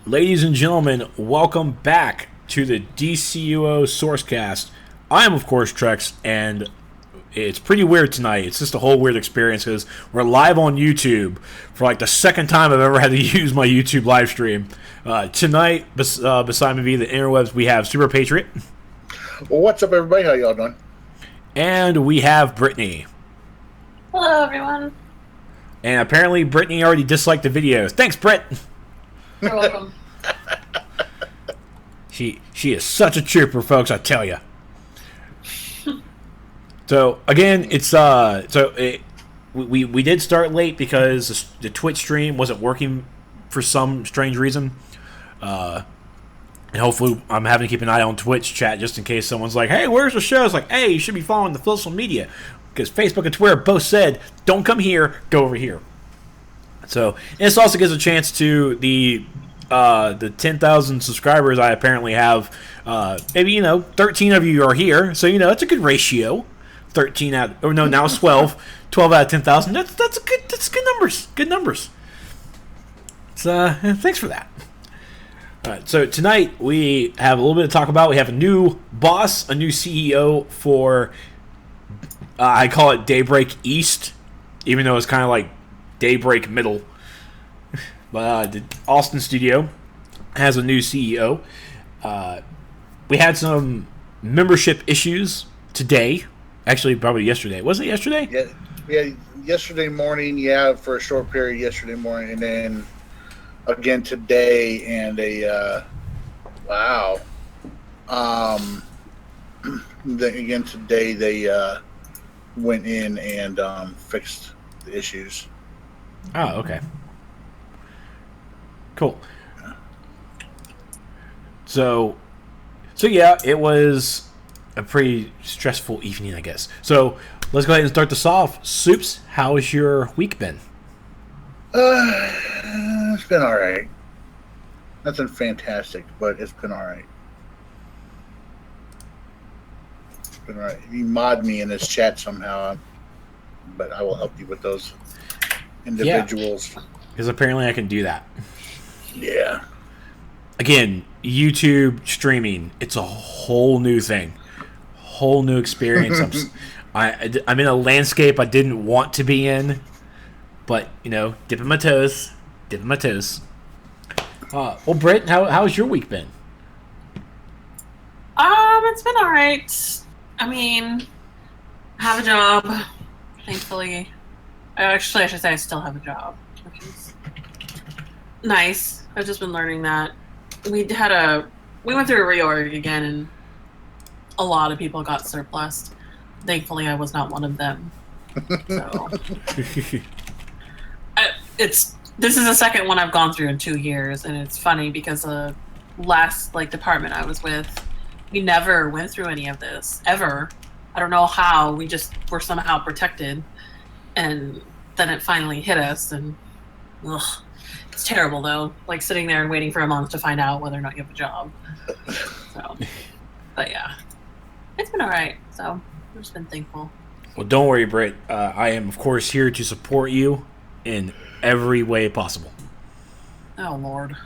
Ladies and gentlemen, welcome back to the DCUO Sourcecast. I am, of course, Trex, and it's pretty weird tonight. It's just a whole weird experience because we're live on YouTube for like the second time I've ever had to use my YouTube live stream. Tonight, beside me via the interwebs, we have Super Patriot. Well, what's up, everybody? How y'all doing? And we have Brittany. Hello, everyone. And apparently Brittany already disliked the videos. Thanks, Britt! You're welcome. She is such a trooper, folks, I tell you. So again, it's we did start late because the Twitch stream wasn't working for some strange reason, and hopefully I'm having to keep an eye on Twitch chat just in case someone's like, "Hey, where's the show?" It's like, "Hey, you should be following the social media," because Facebook and Twitter both said, "Don't come here, go over here." So and this also gives a chance to the 10,000 subscribers I apparently have. Maybe 13 of you are here, so it's a good ratio. 13 out, or no, now it's 12. 12 out of 10,000. That's good numbers. Good numbers. So thanks for that. All right, so tonight we have a little bit to talk about. We have a new boss, a new CEO for I call it Daybreak East, even though it's kind of like Daybreak Middle. But the Austin studio has a new CEO. We had some membership issues today. Actually, probably yesterday. Was it yesterday? Yeah, yesterday morning, for a short period yesterday morning, and then again today, and again today they went in and fixed the issues. Oh, okay. Cool. So yeah, it was a pretty stressful evening, I guess. So let's go ahead and start this off. Soups, how has your week been? It's been all right. Nothing fantastic, but it's been all right. It's been all right. You mod me in this chat somehow, but I will help you with those individuals. Because apparently I can do that. Yeah. Again, YouTube streaming, it's a whole new thing. Whole new experience. I'm in a landscape I didn't want to be in, but dipping my toes. Well, Britt, how's your week been? It's been all right. I mean, I have a job, thankfully. Actually, I should say I still have a job, which is nice. I've just been learning that we went through a reorg again, and a lot of people got surplused. Thankfully, I was not one of them. So, this is the second one I've gone through in 2 years, and it's funny because the last department I was with, we never went through any of this ever. I don't know how. We just were somehow protected, and then it finally hit us, and it's terrible though. Like sitting there and waiting for a month to find out whether or not you have a job. So, but yeah. It's been all right, so I've just been thankful. Well, don't worry, Britt. I am, of course, here to support you in every way possible. Oh, Lord.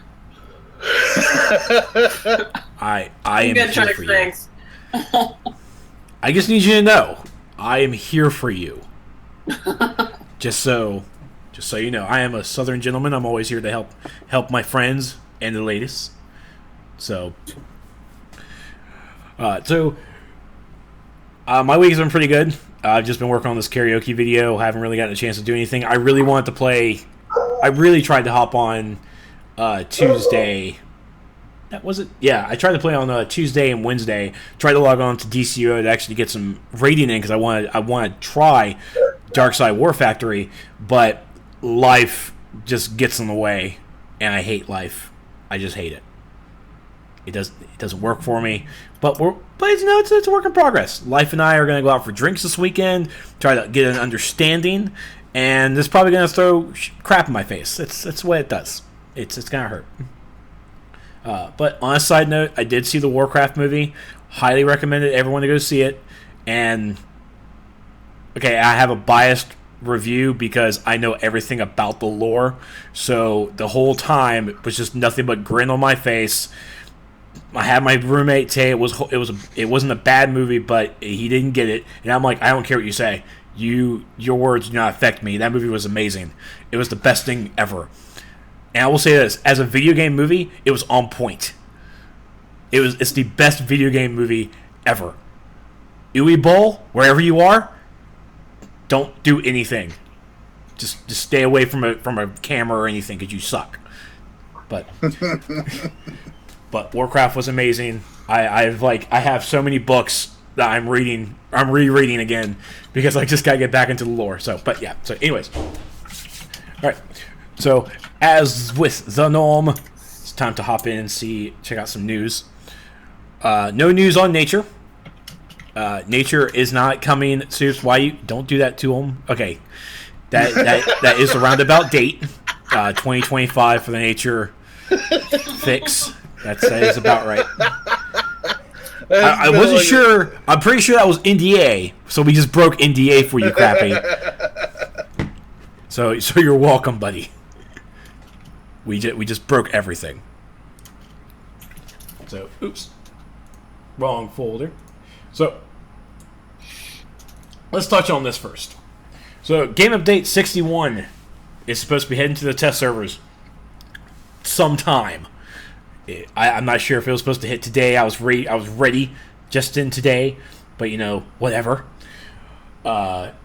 I am good, here Trex, for thanks. you. I just need you to know, I am here for you. Just so you know, I am a Southern gentleman. I'm always here to help my friends and the ladies. So, my week has been pretty good. I've just been working on this karaoke video. Haven't really gotten a chance to do anything. I really wanted to play. I really tried to hop on Tuesday. That was it. Yeah, I tried to play on Tuesday and Wednesday. Tried to log on to DCUO to actually get some rating in because I wanted to try Darkside War Factory, but life just gets in the way, and I hate life. I just hate it. It doesn't work for me, but it's a work in progress. Life and I are going to go out for drinks this weekend, try to get an understanding, and it's probably going to throw crap in my face. It's the way it does. It's going to hurt. But on a side note, I did see the Warcraft movie. Highly recommended everyone to go see it. And okay, I have a biased review because I know everything about the lore. So the whole time it was just nothing but grin on my face. I had my roommate say it wasn't a bad movie, but he didn't get it, and I'm like, I don't care what you say. Your words do not affect me. That movie was amazing. It was the best thing ever. And I will say this, as a video game movie, it was on point. It's the best video game movie ever. Uwe Boll, wherever you are, don't do anything. Just stay away from a camera or anything because you suck. But Warcraft was amazing. I have so many books that I'm rereading again because I just gotta get back into the lore. So anyways. Alright. So as with the norm, it's time to hop in and check out some news. No news on Nature. Nature is not coming. Serious, why you don't do that to them? Okay. That is the roundabout date. 2025 for the Nature fix. That is about right. I wasn't sure. I'm pretty sure that was NDA, so we just broke NDA for you, Crappy. So you're welcome, buddy. We just broke everything. So, oops. Wrong folder. So, let's touch on this first. So, Game Update 61 is supposed to be heading to the test servers sometime. I'm not sure if it was supposed to hit today. I was ready just in today, but whatever. But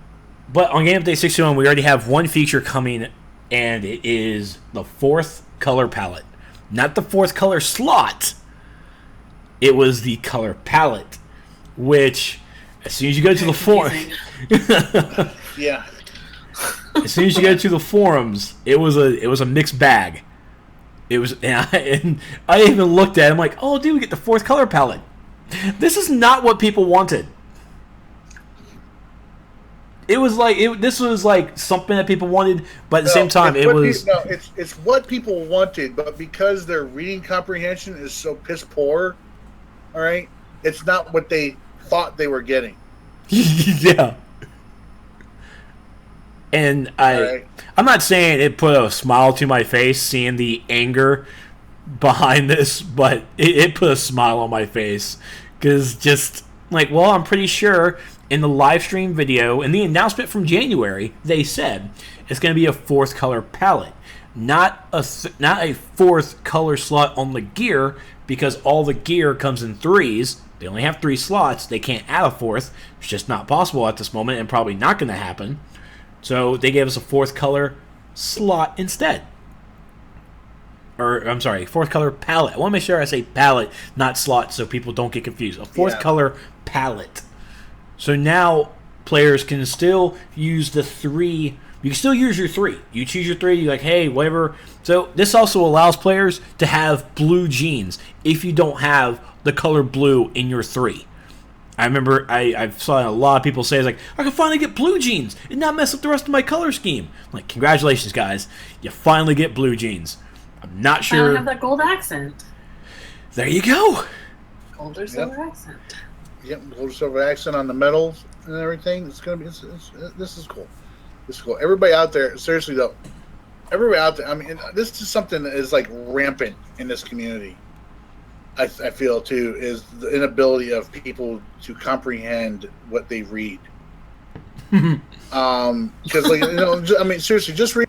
on Game Update 61, we already have one feature coming, and it is the 4th color palette. Not the 4th color slot. It was the color palette, which as soon as you go to the forum, yeah. As soon as you go to the forums, it was a mixed bag. It was, and I even looked at it, I'm like, oh, dude, we get the 4th color palette. This is not what people wanted. It was this was like something that people wanted, but at the same time, it's what people wanted, but because their reading comprehension is so piss poor, all right, it's not what they thought they were getting. Yeah. And I'm not saying it put a smile to my face seeing the anger behind this, but it put a smile on my face because just well, I'm pretty sure in the live stream video in the announcement from January they said it's going to be a 4th color palette, not a 4th color slot on the gear because all the gear comes in 3s. They only have 3 slots. They can't add a 4th. It's just not possible at this moment and probably not going to happen. So they gave us a 4th color slot instead. Or, I'm sorry, 4th color palette. I want to make sure I say palette, not slot, so people don't get confused. A 4th color palette. So now players can still use the 3. You can still use your 3. You choose your 3, you're like, hey, whatever. So this also allows players to have blue jeans if you don't have the color blue in your 3. I remember I saw a lot of people say, I can finally get blue jeans and not mess up the rest of my color scheme. I'm like, congratulations, guys. You finally get blue jeans. I'm not sure. I don't have that gold accent. There you go. Gold or silver accent. Yep, gold or silver accent on the medals and everything. This is cool. This is cool. Everybody out there, seriously though, everybody out there, I mean, this is something that is rampant in this community. I feel too is the inability of people to comprehend what they read. Because I mean, seriously, just read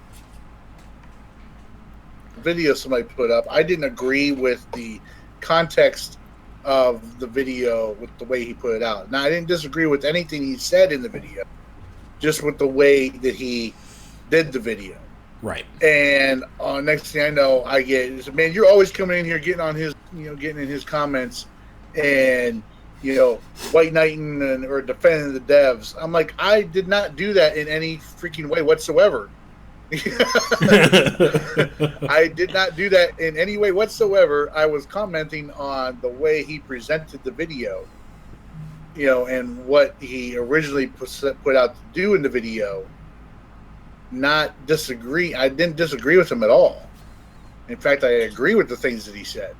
the video somebody put up. I didn't agree with the context of the video with the way he put it out. Now, I didn't disagree with anything he said in the video, just with the way that he did the video. Right. And next thing I know, I get, man, you're always coming in here getting on his, getting in his comments and, white knighting or defending the devs. I'm like, I did not do that in any freaking way whatsoever. I did not do that in any way whatsoever. I was commenting on the way he presented the video, and what he originally put out to do in the video. Not disagree. I didn't disagree with him at all. In fact, I agree with the things that he said.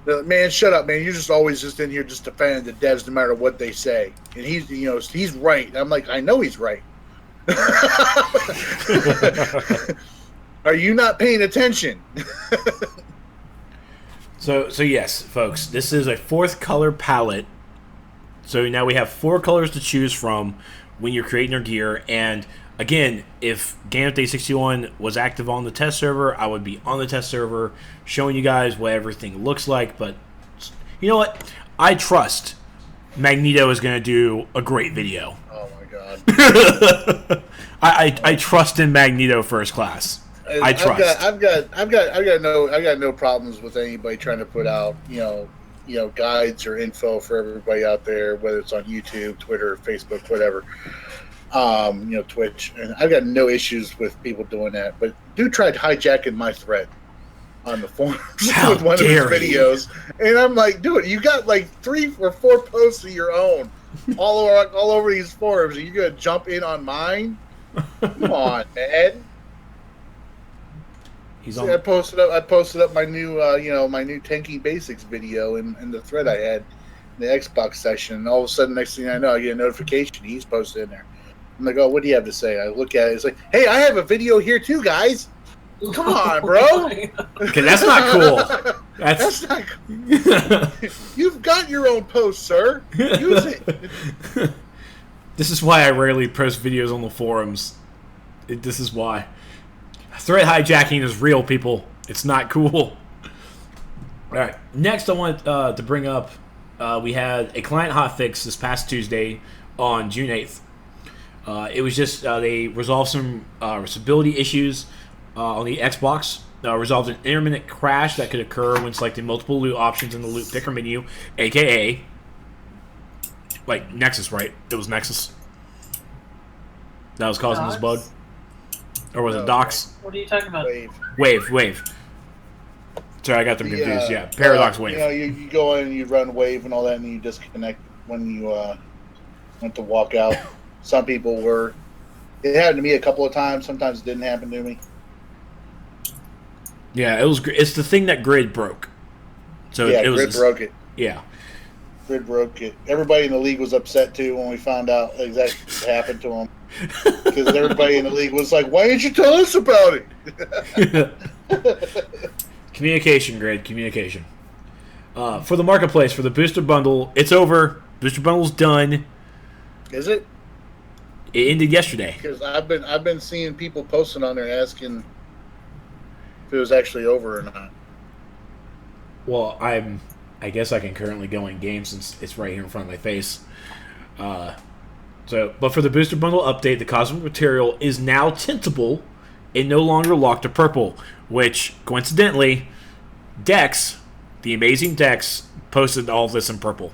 Man, shut up, man! You're just always in here just defending the devs no matter what they say. And he's right. I'm like, I know he's right. Are you not paying attention? So yes, folks, this is a 4th color palette. So now we have 4 colors to choose from when you're creating your gear. And again, if Game Update 61 was active on the test server, I would be on the test server showing you guys what everything looks like. But you know what? I trust Magneto is going to do a great video. Oh my god! I trust in Magneto first class. I trust. I've got no problems with anybody trying to put out guides or info for everybody out there, whether it's on YouTube, Twitter, Facebook, whatever. Twitch, and I've got no issues with people doing that. But dude tried hijacking my thread on the forums with one of his videos, and I'm like, dude, you got like 3 or 4 posts of your own all over these forums, and you're gonna jump in on mine? Come on, man. I posted up my new my new tanking basics video in the thread I had in the Xbox session, and all of a sudden, next thing I know, I get a notification he's posted in there. I'm like, oh, what do you have to say? I look at it, it's like, hey, I have a video here too, guys. Come on, bro. Okay, that's not cool. That's not cool. You've got your own post, sir. Use it. This is why I rarely post videos on the forums. This is why. Thread hijacking is real, people. It's not cool. All right. Next, I want to bring up we had a client hotfix this past Tuesday on June 8th. It was just they resolved some stability issues on the Xbox. Resolved an intermittent crash that could occur when selecting multiple loot options in the loot picker menu, aka like Nexus, right? It was Nexus that was causing this bug. Or was it Docs? What are you talking about? Wave. Sorry, I got them confused. Yeah, Paradox Wave. You go in and you run Wave and all that, and you disconnect when you went to walk out. Some people were. It happened to me a couple of times. Sometimes it didn't happen to me. Yeah, it was. It's the thing that Grid broke. So yeah, it was. Grid broke it. Yeah. Grid broke it. Everybody in the league was upset too when we found out exactly what happened to them. Because everybody in the league was like, why didn't you tell us about it? Communication, Grid. Communication. For the marketplace, for the booster bundle, it's over. Booster bundle's done. Is it? It ended yesterday. Because I've been seeing people posting on there asking if it was actually over or not. Well, I guess I can currently go in game since it's right here in front of my face. But for the booster bundle update, the cosmic material is now tintable and no longer locked to purple, which coincidentally, Dex, the amazing Dex, posted all this in purple.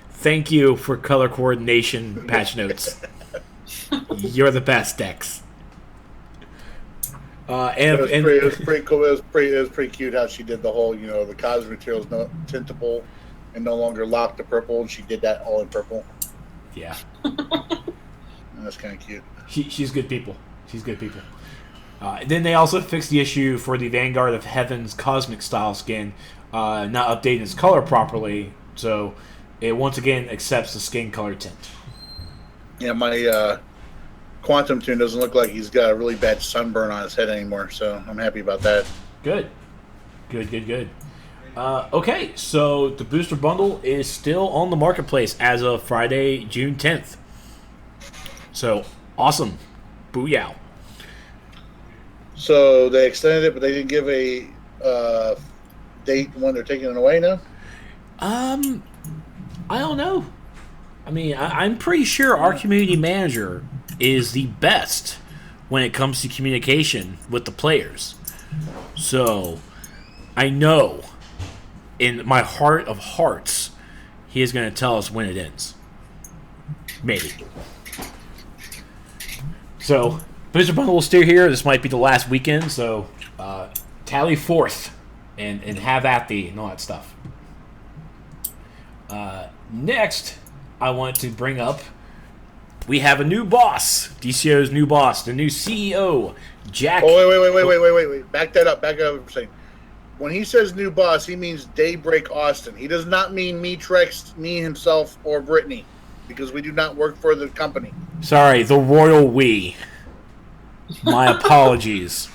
Thank you for color coordination patch notes. You're the best, Dex. It was pretty cool. It was pretty cute how she did the whole, the cosmic material is no tintable and no longer locked to purple, and she did that all in purple. Yeah. That's kind of cute. She's good people. Then they also fixed the issue for the Vanguard of Heaven's Cosmic Style skin, not updating its color properly, so it once again accepts the skin color tint. Yeah, my Quantum Tune doesn't look like he's got a really bad sunburn on his head anymore, so I'm happy about that. Good. Okay, so the booster bundle is still on the marketplace as of Friday, June 10th. So, awesome. Booyah. So, they extended it, but they didn't give a date when they're taking it away now? I don't know. I mean, I'm pretty sure our community manager is the best when it comes to communication with the players. So, I know in my heart of hearts, he is going to tell us when it ends. Maybe. So, booster bundle is still here. This might be the last weekend, so tally forth and have at thee and all that stuff. Next, I want to bring up, we have a new boss. DCO's new boss, the new CEO, Jack. Oh, wait. Back that up for a second. When he says new boss, he means Daybreak Austin. He does not mean me, Trex, me himself, or Brittany. because we do not work for the company. Sorry, the royal we. My apologies.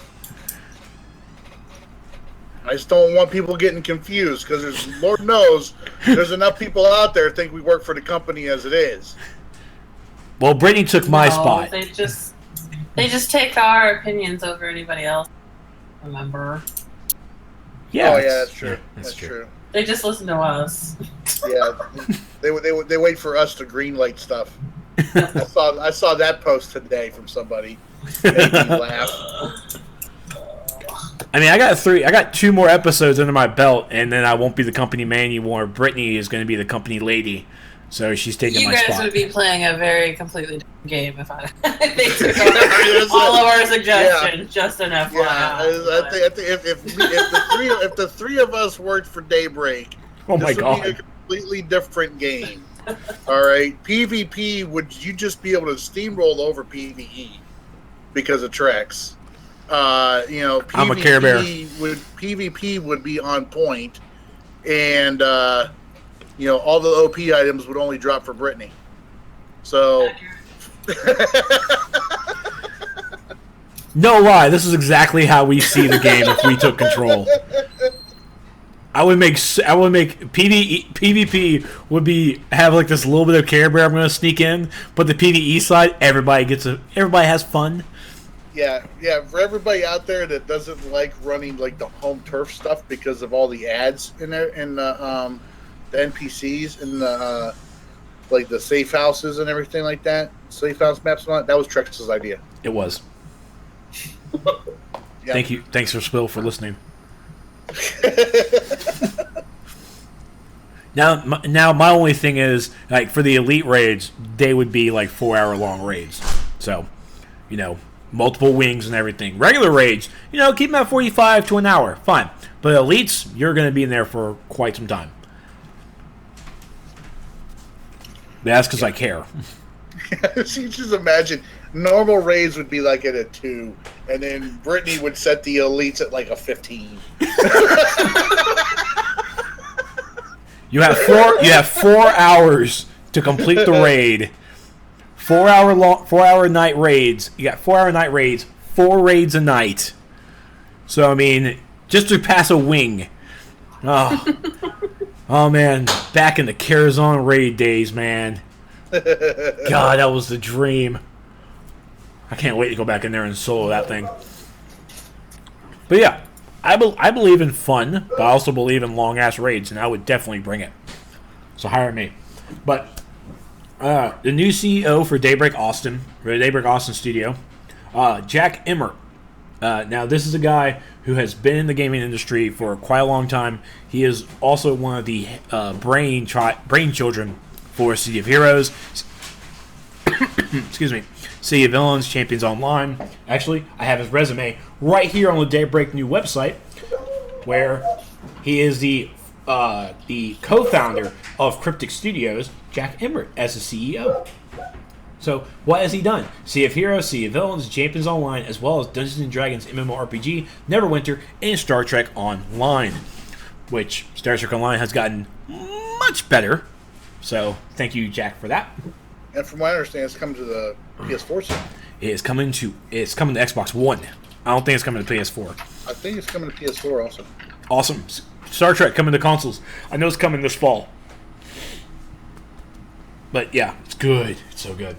I just don't want people getting confused because there's, Lord knows, there's enough people out there think we work for the company as it is. Well, Brittany took my spot. They just take our opinions over anybody else. Remember? Yeah, oh yeah, that's true. Yeah, that's true. They just listen to us. Yeah, they wait for us to greenlight stuff. I saw that post today from somebody. Made me laugh. I mean, I got 2 more episodes under my belt, and then I won't be the company man anymore. Brittany is going to be the company lady, so she's taking my spot. You guys would be playing a very completely different game if they took over all of our suggestions. Yeah. Just an FYI. Yeah, I think if the three of us worked for Daybreak, oh my God, would be a completely different game. All right, PvP would you just be able to steamroll over PvE because of Trex. PvP I'm a Care Bear. PvP would be on point, and all the OP items would only drop for Brittany. So, no lie, this is exactly how we see the game if we took control. I would make PvP would have like this little bit of Care Bear I'm going to sneak in, but the PvE side, everybody has fun. Yeah. For everybody out there that doesn't like running like the home turf stuff because of all the ads in there and the NPCs and the like the safe houses and everything like that, safe house maps and all that was Trex's idea. It was. Yeah. Thank you. Thanks for Spill for listening. Now my only thing is like for the elite raids, they would be like 4-hour-long raids. So, multiple wings and everything. Regular raids, keep them at 45 to an hour. Fine. But elites, you're going to be in there for quite some time. That's because I care. You just imagine normal raids would be like at a 2, and then Brittany would set the elites at like a 15. You have 4 hours to complete the raid. 4-hour night raids. You got 4-hour night raids, 4 raids a night. So I mean, just to pass a wing. Oh man, back in the Carazon raid days, man. God, that was the dream. I can't wait to go back in there and solo that thing. But yeah, I believe in fun, but I also believe in long ass raids, and I would definitely bring it. So hire me. But the new CEO for Daybreak Austin, or the Daybreak Austin studio, Jack Emmert. Now, this is a guy who has been in the gaming industry for quite a long time. He is also one of the brain children for City of Heroes, excuse me, City of Villains, Champions Online. Actually, I have his resume right here on the Daybreak new website, where he is the co-founder of Cryptic Studios, Jack Emmert, as the CEO. So, what has he done? Sea of Heroes, Sea of Villains, Champions Online, as well as Dungeons & Dragons MMORPG, Neverwinter, and Star Trek Online, which Star Trek Online has gotten much better. So, thank you, Jack, for that. And from what I understand, it's coming to the PS4 soon. It's coming to Xbox One. I don't think it's coming to PS4. I think it's coming to PS4 also. Awesome. Star Trek coming to consoles. I know it's coming this fall. But yeah, it's good. It's so good.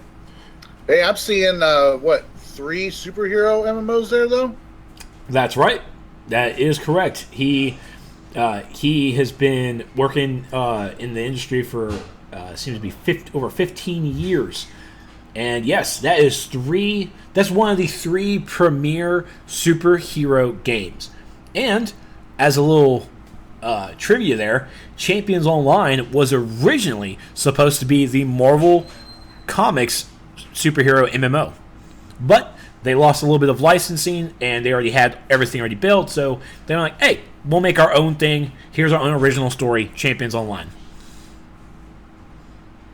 Hey, I'm seeing 3 superhero MMOs there though. That's right. That is correct. He has been working in the industry for seems to be over 15 years. And yes, that's one of the 3 premier superhero games. And as a little trivia there, Champions Online was originally supposed to be the Marvel Comics superhero MMO. But they lost a little bit of licensing, and they already had everything already built, so they're like, hey, we'll make our own thing. Here's our own original story, Champions Online.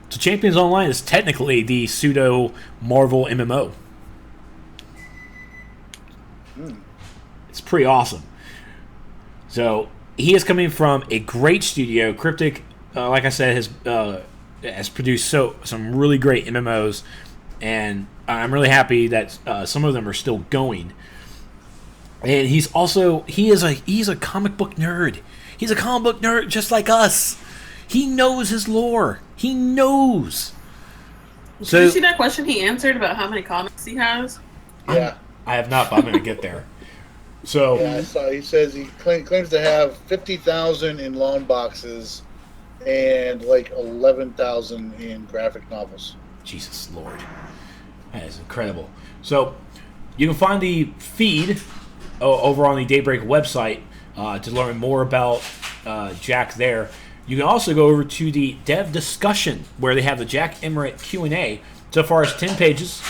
So Champions Online is technically the pseudo Marvel MMO. It's pretty awesome. So he is coming from a great studio. Cryptic, like I said, has has produced some really great MMOs, and I'm really happy that some of them are still going. And he's a comic book nerd. He's a comic book nerd just like us. He knows his lore. He knows. Did you see that question he answered about how many comics he has? Yeah. I have not, but I'm going to get there. So yeah, I saw. He says he claims to have 50,000 in long boxes and like 11,000 in graphic novels. Jesus Lord, that is incredible. So you can find the feed over on the Daybreak website to learn more about Jack there. You can also go over to the dev discussion where they have the Jack Emmerich Q&A. So far as 10 pages.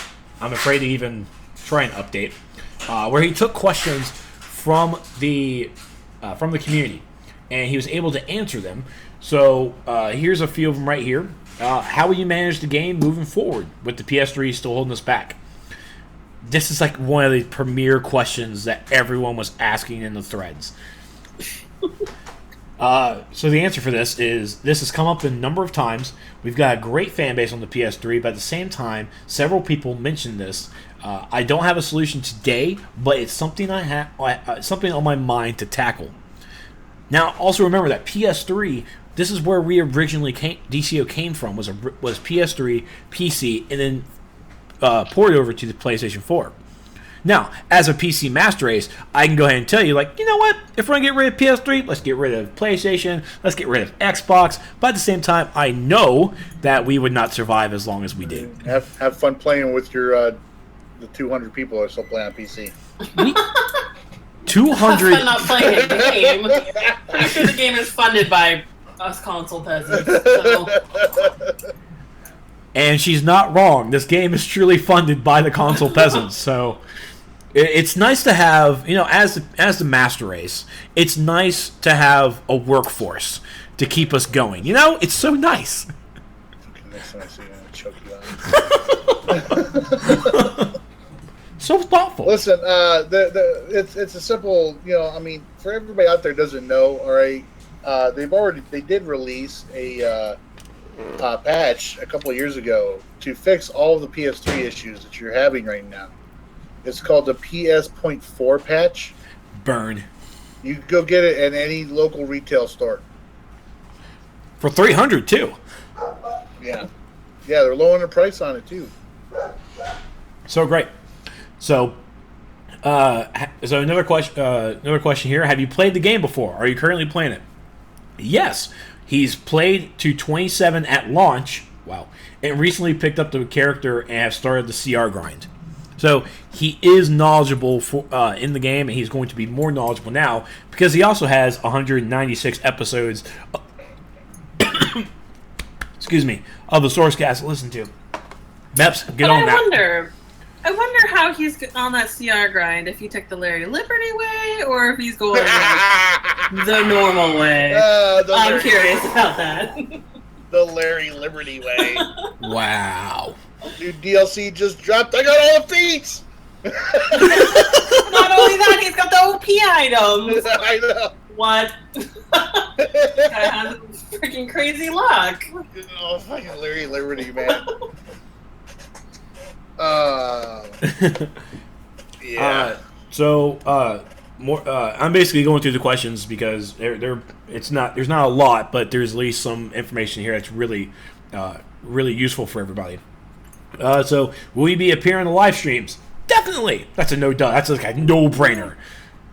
I'm afraid to even try and update. Where he took questions from the community, and he was able to answer them. So here's a few of them right here. How will you manage the game moving forward with the PS3 still holding us back? This is like one of the premier questions that everyone was asking in the threads. So the answer for this has come up a number of times. We've got a great fan base on the PS3, but at the same time, several people mentioned this. I don't have a solution today, but it's something something on my mind to tackle. Now, also remember that PS3. This is where we originally DCO came from. Was PS3, PC, and then ported over to the PlayStation 4. Now, as a PC master race, I can go ahead and tell you, like, you know what? If we're going to get rid of PS3, let's get rid of PlayStation, let's get rid of Xbox. But at the same time, I know that we would not survive as long as we did. Have fun playing with your the 200 people that still play on PC. 200. I'm not playing a game. Pretty sure the game is funded by us console peasants. So. And she's not wrong. This game is truly funded by the console peasants. So it's nice to have, as the master race, it's nice to have a workforce to keep us going. It's so nice. Next time I see you, I'm gonna choke you out. So thoughtful. Listen, it's a simple, for everybody out there who doesn't know, all right, they did release a patch a couple of years ago to fix all of the PS3 issues that you're having right now. It's called the PS.4 patch. Burn. You can go get it at any local retail store. For $300 too. Yeah, they're lowering the price on it too. So great. So another question here. Have you played the game before? Are you currently playing it? Yes. He's played to 27 at launch. Wow. And recently picked up the character and has started the CR grind. So he is knowledgeable in the game, and he's going to be more knowledgeable now because he also has 196 episodes excuse me, of the Sourcecast to listen to. Meps, get on that. I wonder how he's on that CR grind, if he took the Larry Liberty way or if he's going the normal way. I'm curious about that. The Larry Liberty way. Wow. New DLC just dropped. I got all the feats! Not only that, he's got the OP items. I know. What? Guy has freaking crazy luck. Oh, fucking Larry Liberty, man. Yeah. I'm basically going through the questions because there's not a lot, but there's at least some information here that's really useful for everybody. So will you be appearing on the live streams? Definitely. That's a no-duh. That's like a no-brainer.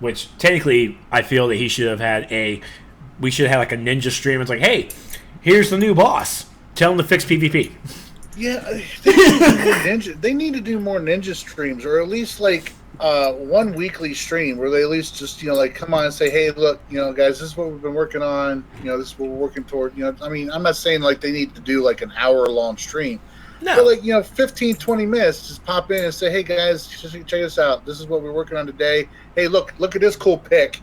Which technically, I feel that we should have had like a ninja stream. It's like, hey, here's the new boss. Tell him to fix PvP. Yeah, they need to do more ninja streams, or at least like one weekly stream where they at least just come on and say, hey, look, guys, this is what we've been working on. This is what we're working toward. I mean, I'm not saying like they need to do like an hour-long stream. No. But like 15, 20 minutes, just pop in and say, hey guys, just check this out. This is what we're working on today. Hey, look at this cool pic.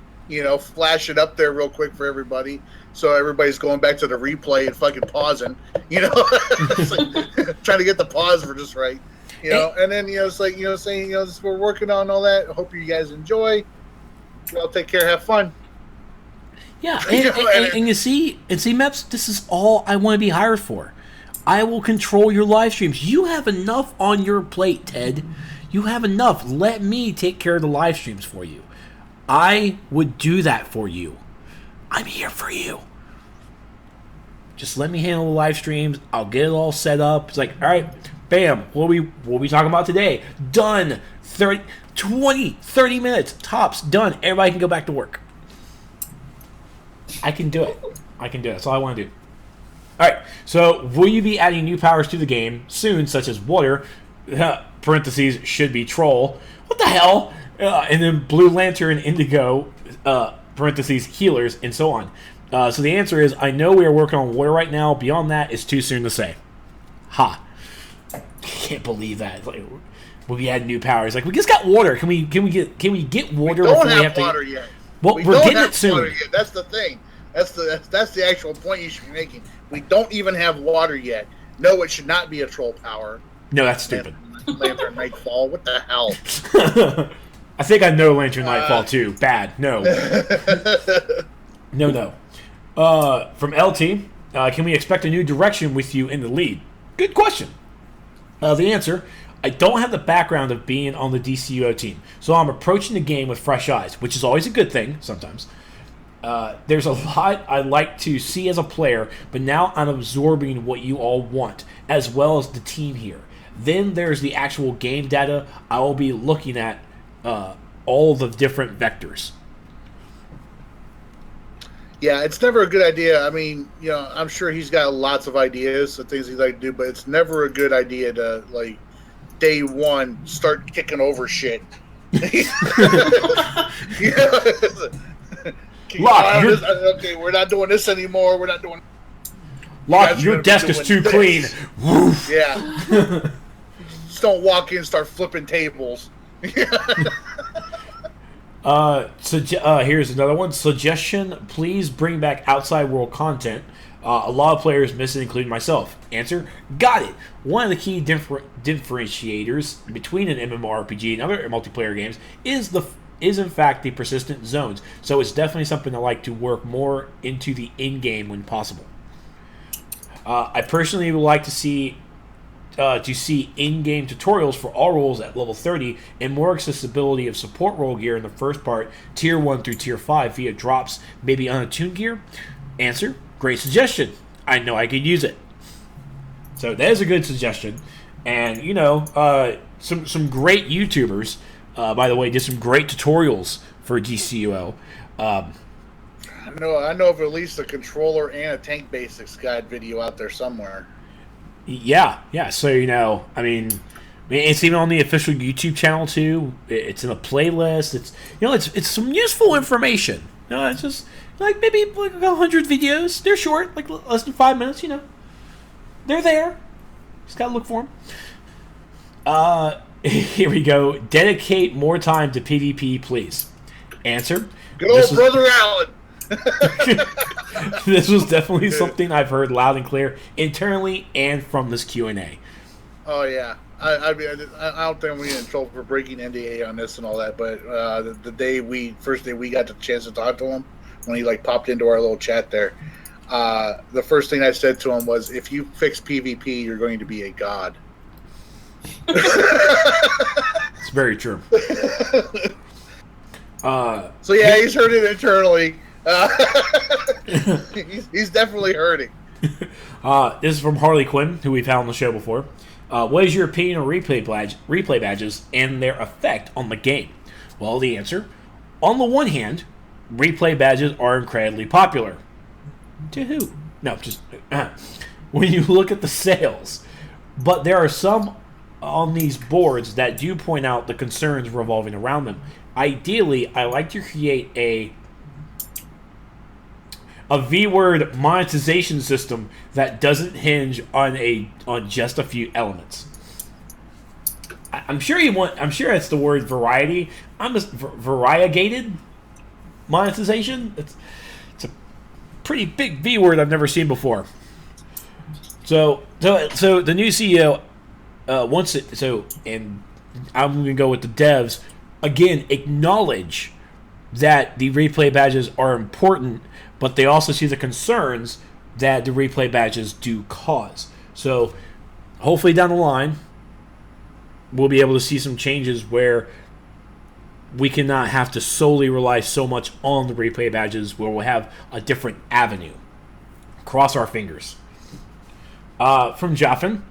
Flash it up there real quick for everybody. So everybody's going back to the replay and fucking pausing, it's like, trying to get the pause for just right, and then, it's like, saying, this is what we're working on, all that. I hope you guys enjoy. Y'all take care, have fun. Yeah, and you see, Meps, this is all I want to be hired for. I will control your live streams. You have enough on your plate, Ted. You have enough. Let me take care of the live streams for you. I would do that for you. I'm here for you. Just let me handle the live streams. I'll get it all set up. It's like, all right, bam. What are we talking about today? Done. 30 minutes tops. Done. Everybody can go back to work. I can do it. That's all I want to do. All right. So, will you be adding new powers to the game soon, such as water? Parentheses should be troll. What the hell? And then Blue Lantern, Indigo, parentheses healers, and so on. So the answer is, I know we are working on water right now. Beyond that, it's too soon to say. Ha! Can't believe that. Like, will we add new powers? Like, we just got water. Can we get water? We don't have water yet. Well, we're getting it soon. Water yet. That's the thing. That's the actual point you should be making. We don't even have water yet. No, it should not be a troll power. No, that's stupid. Lantern Nightfall. What the hell? I think I know Lantern Nightfall too. Bad. No. No. From LT, can we expect a new direction with you in the lead? Good question. The answer, I don't have the background of being on the DCUO team, so I'm approaching the game with fresh eyes, which is always a good thing sometimes. There's a lot I like to see as a player, but now I'm absorbing what you all want, as well as the team here. Then there's the actual game data. I will be looking at all the different vectors. Yeah, it's never a good idea. I mean, I'm sure he's got lots of ideas of things he'd like to do, but it's never a good idea to, like, day one, start kicking over shit. Locke, okay, we're not doing this anymore. We're not doing. Locke, your desk is too clean. Woof. Yeah. Just don't walk in and start flipping tables. Here's another one. Suggestion, please bring back outside world content. A lot of players miss it, including myself. Answer, got it. One of the key differentiators between an MMORPG and other multiplayer games is in fact the persistent zones. So it's definitely something I like to work more into the in-game when possible. I personally would like to see in-game tutorials for all roles at level 30 and more accessibility of support role gear in the first part, tier 1 through tier 5 via drops, maybe unattuned gear. Answer, great suggestion. I know I could use it. So that is a good suggestion. And, some great YouTubers, by the way, did some great tutorials for DCUO. I know of at least a controller and a tank basics guide video out there somewhere. Yeah. So it's even on the official YouTube channel too. It's in a playlist. It's some useful information. It's just like maybe like 100 videos. They're short, like less than 5 minutes. They're there. Just gotta look for them. Here we go. Dedicate more time to PvP, please. Answer. Good old brother Alan. This was definitely something I've heard loud and clear internally and from this Q&A. Oh yeah, I don't think I'm gonna get in trouble for breaking NDA on this and all that. But the first day we got the chance to talk to him, when he popped into our little chat there, the first thing I said to him was, "If you fix PvP, you're going to be a god." It's very true. So yeah, he's heard it internally. He's definitely hurting. This is from Harley Quinn, who we've had on the show before. What is your opinion on replay badges and their effect on the game? Well, the answer, on the one hand, replay badges are incredibly popular. To who? No, just when you look at the sales. But there are some on these boards that do point out the concerns revolving around them. Ideally, I like to create a V-word monetization system that doesn't hinge on just a few elements. I'm sure it's the word variety. I'm just variegated monetization. It's a pretty big V-word I've never seen before. So the new CEO wants it. So, and I'm going to go with the devs again. Acknowledge that the replay badges are important, but they also see the concerns that the replay badges do cause. So hopefully down the line, we'll be able to see some changes where we cannot have to solely rely so much on the replay badges, where we'll have a different avenue. Cross our fingers. From Jaffin,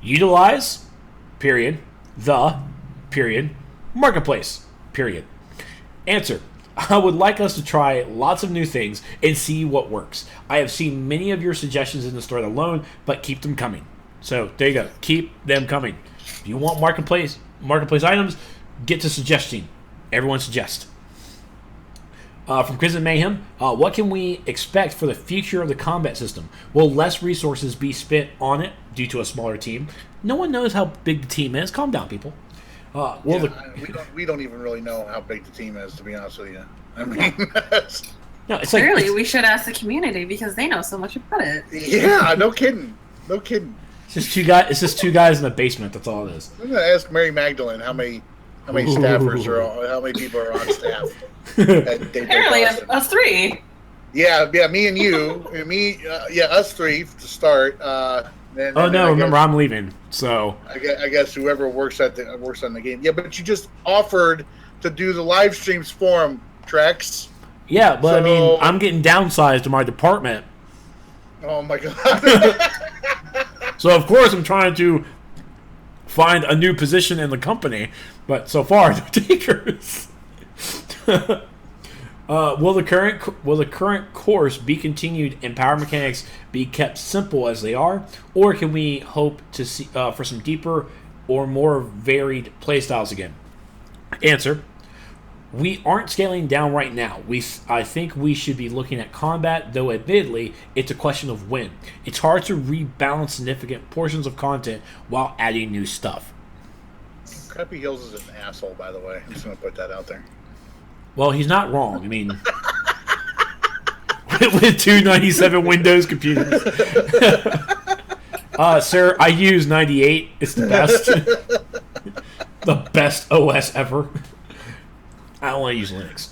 utilize, period, the, period, marketplace, period. Answer, I would like us to try lots of new things and see what works. I have seen many of your suggestions in the store alone, but keep them coming. So there you go. Keep them coming. If you want marketplace items, get to suggesting. Everyone suggest. From Crimson Mayhem, what can we expect for the future of the combat system? Will less resources be spent on it due to a smaller team? No one knows how big the team is. Calm down, people. We don't even really know how big the team is, to be honest with you. I mean, no, it's clearly we should ask the community because they know so much about it. Yeah, no kidding. It's just two guys. It's just two guys in the basement. That's all it is. I'm gonna ask Mary Magdalene how many staffers are, how many people are on staff. Apparently, us three. Yeah, me and you, us three to start. Remember I'm leaving, so I guess whoever works on the game. Yeah, but you just offered to do the live streams for him, Trex. Yeah, but I mean, I'm getting downsized to my department. Oh my god. So of course I'm trying to find a new position in the company, but so far no takers. Will the current course be continued and power mechanics be kept simple as they are, or can we hope to see for some deeper or more varied playstyles again? Answer: we aren't scaling down right now. I think we should be looking at combat, though admittedly, it's a question of when. It's hard to rebalance significant portions of content while adding new stuff. Crappy Hills is an asshole, by the way. I'm just going to put that out there. Well, he's not wrong. I mean, with 297 Windows computers. Sir, I use 98. It's the best. The best OS ever. I only use Linux.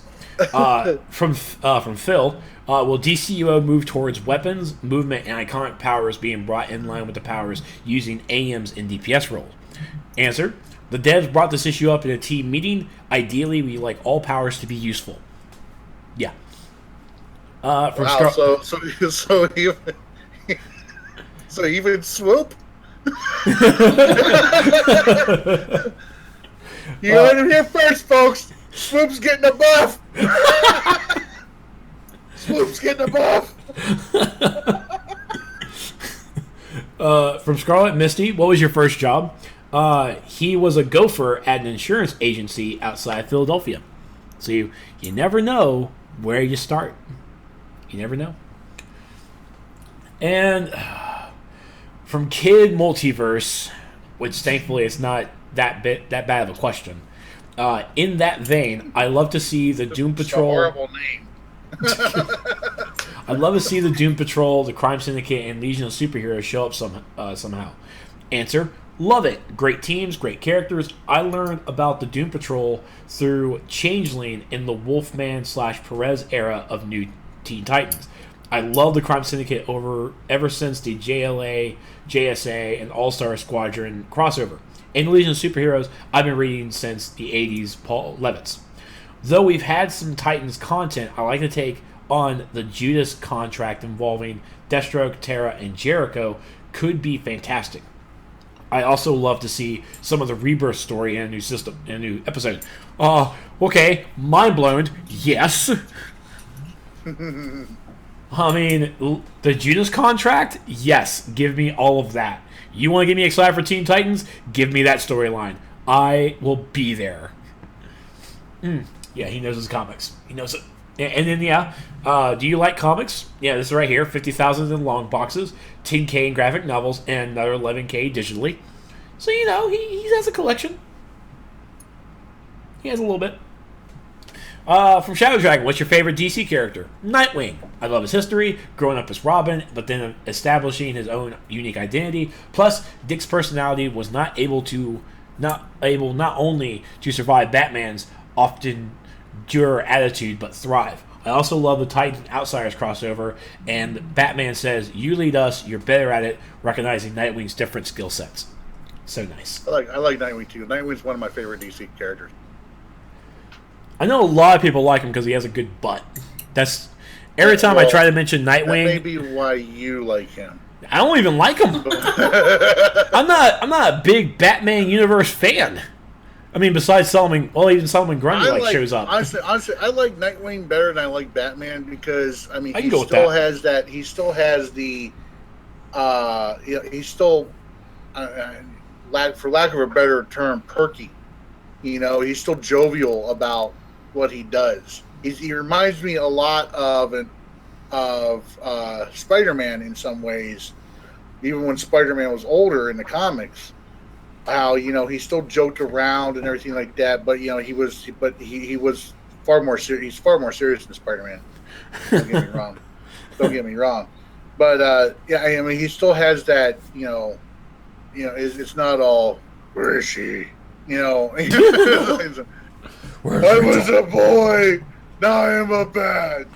From Phil, will DCUO move towards weapons, movement, and iconic powers being brought in line with the powers using AMs in DPS roles? Answer: the devs brought this issue up in a team meeting. Ideally, we like all powers to be useful. Yeah. So even Swoop? You heard it here first, folks. Swoop's getting a buff. Swoop's getting a buff. From Scarlet Misty, what was your first job? He was a gopher at an insurance agency outside Philadelphia. So you never know where you start. You never know. And from Kid Multiverse, which thankfully is not that bad of a question. In that vein, I love to see the Doom Patrol. A horrible name. I'd love to see the Doom Patrol, the Crime Syndicate, and Legion of Superheroes show up somehow. Answer: love it. Great teams, great characters. I learned about the Doom Patrol through Changeling in the Wolfman/Perez era of New Teen Titans. I love the Crime Syndicate ever since the JLA, JSA, and All-Star Squadron crossover. And Legion of Superheroes, I've been reading since the 80s Paul Levitz. Though we've had some Titans content, I like to take on the Judas contract involving Deathstroke, Terra, and Jericho could be fantastic. I also love to see some of the Rebirth story in a new system, in a new episode. Okay, mind blown. Yes. I mean, the Judas contract? Yes, give me all of that. You want to get me excited for Teen Titans? Give me that storyline. I will be there. Yeah, he knows his comics. He knows it. And then, do you like comics? Yeah, this is right here. 50,000 in long boxes, 10K in graphic novels, and another 11K digitally. So, he has a collection. He has a little bit. From Shadow Dragon, what's your favorite DC character? Nightwing. I love his history, growing up as Robin, but then establishing his own unique identity. Plus, Dick's personality was not only to survive Batman's often dour attitude, but thrive. I also love the Titan Outsiders crossover, and Batman says, "You lead us. You're better at it." Recognizing Nightwing's different skill sets. So nice. I like Nightwing too. Nightwing's one of my favorite DC characters. I know a lot of people like him because he has a good butt. That's every time I try to mention Nightwing. That may be why you like him. I don't even like him. I'm not a big Batman universe fan. I mean, besides Solomon, even Solomon Grundy shows up. Honestly, I like Nightwing better than I like Batman because he still has the he's still for lack of a better term, perky. He's still jovial about what he does. He reminds me a lot of Spider-Man in some ways, even when Spider-Man was older in the comics. How he still joked around and everything like that, but he was far more serious. He's far more serious than Spider-Man. Don't get me wrong. But he still has that. It's not all. Where is she? I was a boy. Now I am a bad.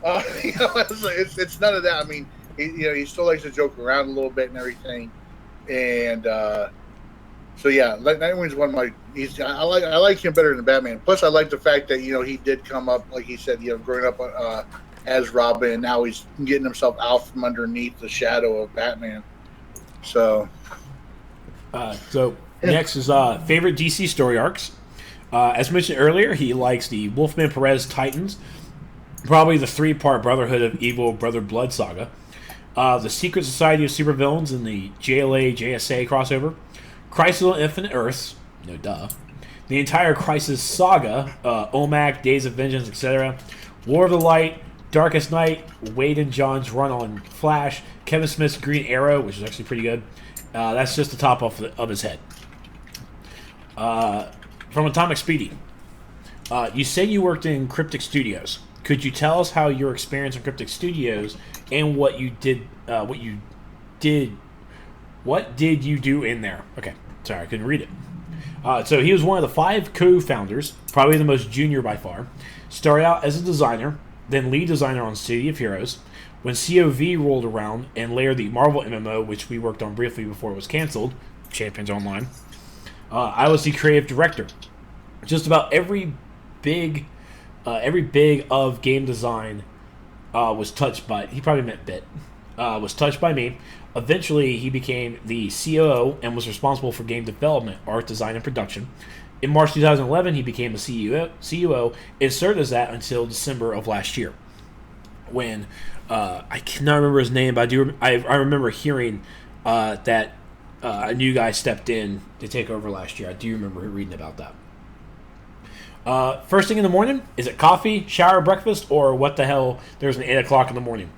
It's none of that. I mean, he still likes to joke around a little bit and everything, and. So yeah, Nightwing's one of my. I like him better than Batman. Plus, I like the fact that he did come up, like he said, growing up as Robin, and now he's getting himself out from underneath the shadow of Batman. So next is favorite DC story arcs. As mentioned earlier, he likes the Wolfman Perez Titans, probably the 3-part Brotherhood of Evil Brother Blood saga, the Secret Society of Supervillains in the JLA JSA crossover. Crisis on Infinite Earths, no duh. The entire Crisis saga, OMAC, Days of Vengeance, etc. War of the Light, Darkest Night, Wade and John's run on Flash, Kevin Smith's Green Arrow, which is actually pretty good. That's just the top of his head. From Atomic Speedy. You said you worked in Cryptic Studios. Could you tell us how your experience in Cryptic Studios and what you did? What did you do in there? Okay, sorry, I couldn't read it. So he was one of the 5 co-founders, probably the most junior by far. Started out as a designer, then lead designer on City of Heroes. When COV rolled around and later the Marvel MMO, which we worked on briefly before it was canceled, Champions Online, I was the creative director. Just about every big of game design was touched by. He probably meant bit. Was touched by me. Eventually, he became the COO and was responsible for game development, art design, and production. In March 2011, he became the CUO and served as that until December of last year, when I cannot remember his name, but I remember hearing that a new guy stepped in to take over last year. I do remember reading about that. First thing in the morning, is it coffee, shower, breakfast, or what the hell? There's an 8 o'clock in the morning.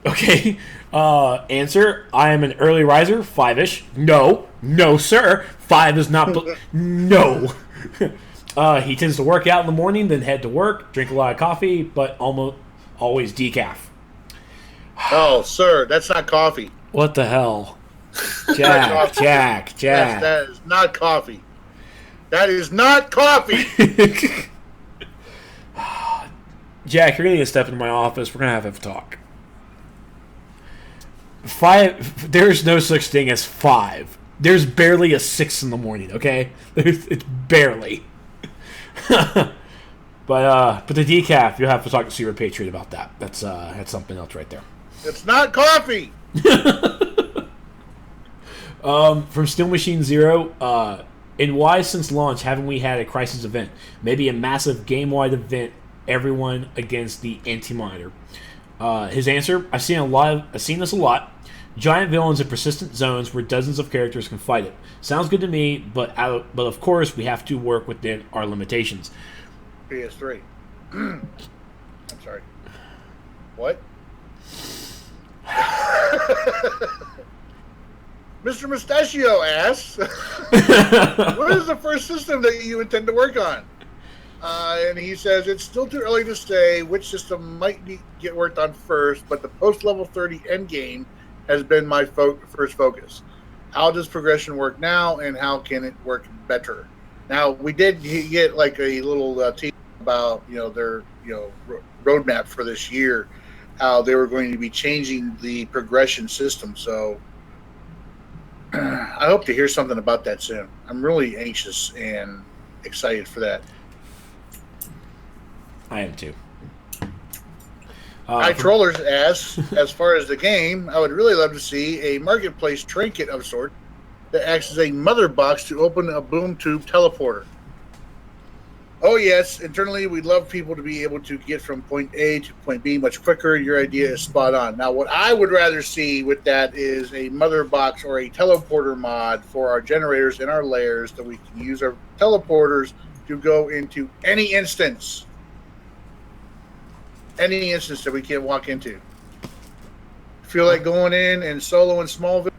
Okay. Answer, I am an early riser, 5-ish. No, sir. 5 is not... No. He tends to work out in the morning, then head to work, drink a lot of coffee, but almost always decaf. Oh, sir, that's not coffee. What the hell? Jack. That is not coffee. That is not coffee! Jack, you're going to get step into my office. We're going to have a talk. 5, there's no such thing as 5. There's barely a 6 in the morning, okay? It's barely. But the decaf, you'll have to talk to Super Patriot about that. That's something else right there. It's not coffee! From Steel Machine Zero, and why since launch haven't we had a Crisis event? Maybe a massive game-wide event, everyone against the Anti-Monitor. His answer, I've seen this a lot. Giant villains in persistent zones where dozens of characters can fight it. Sounds good to me, but of course we have to work within our limitations. PS3. I'm sorry. What? Mr. Mustachio asks, what is the first system that you intend to work on? And he says, it's still too early to say which system might get worked on first, but the post-level 30 endgame has been my first focus. How does progression work now, and how can it work better? Now, we did get like a little tease about, their roadmap for this year, how they were going to be changing the progression system. So I hope to hear something about that soon. I'm really anxious and excited for that. I am too. Trollers asks, as far as the game, I would really love to see a marketplace trinket of sort that acts as a mother box to open a boom tube teleporter. Oh yes, internally we'd love people to be able to get from point A to point B much quicker. Your idea is spot on. Now what I would rather see with that is a mother box or a teleporter mod for our generators and our layers, that we can use our teleporters to go into any instance that we can walk into. Feel like going in and solo in Smallville?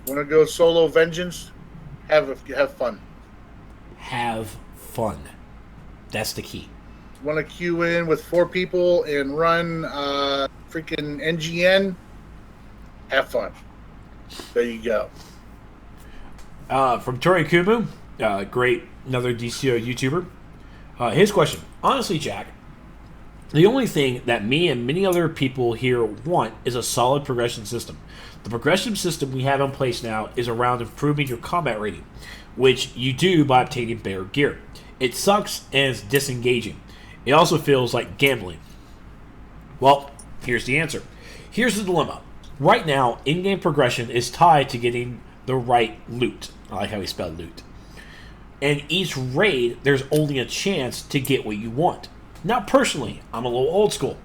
Want to go solo Vengeance? Have fun. Have fun. That's the key. Want to queue in with 4 people and run freaking NGN? Have fun. There you go. From Tori Kumu, great, another DCO YouTuber. His question: honestly, Jack, the only thing that me and many other people here want is a solid progression system. The progression system we have in place now is around improving your combat rating, which you do by obtaining better gear. It sucks and it's disengaging. It also feels like gambling. Well, here's the answer. Here's the dilemma. Right now, in-game progression is tied to getting the right loot. I like how he spelled loot. And each raid, there's only a chance to get what you want. Now, personally, I'm a little old school.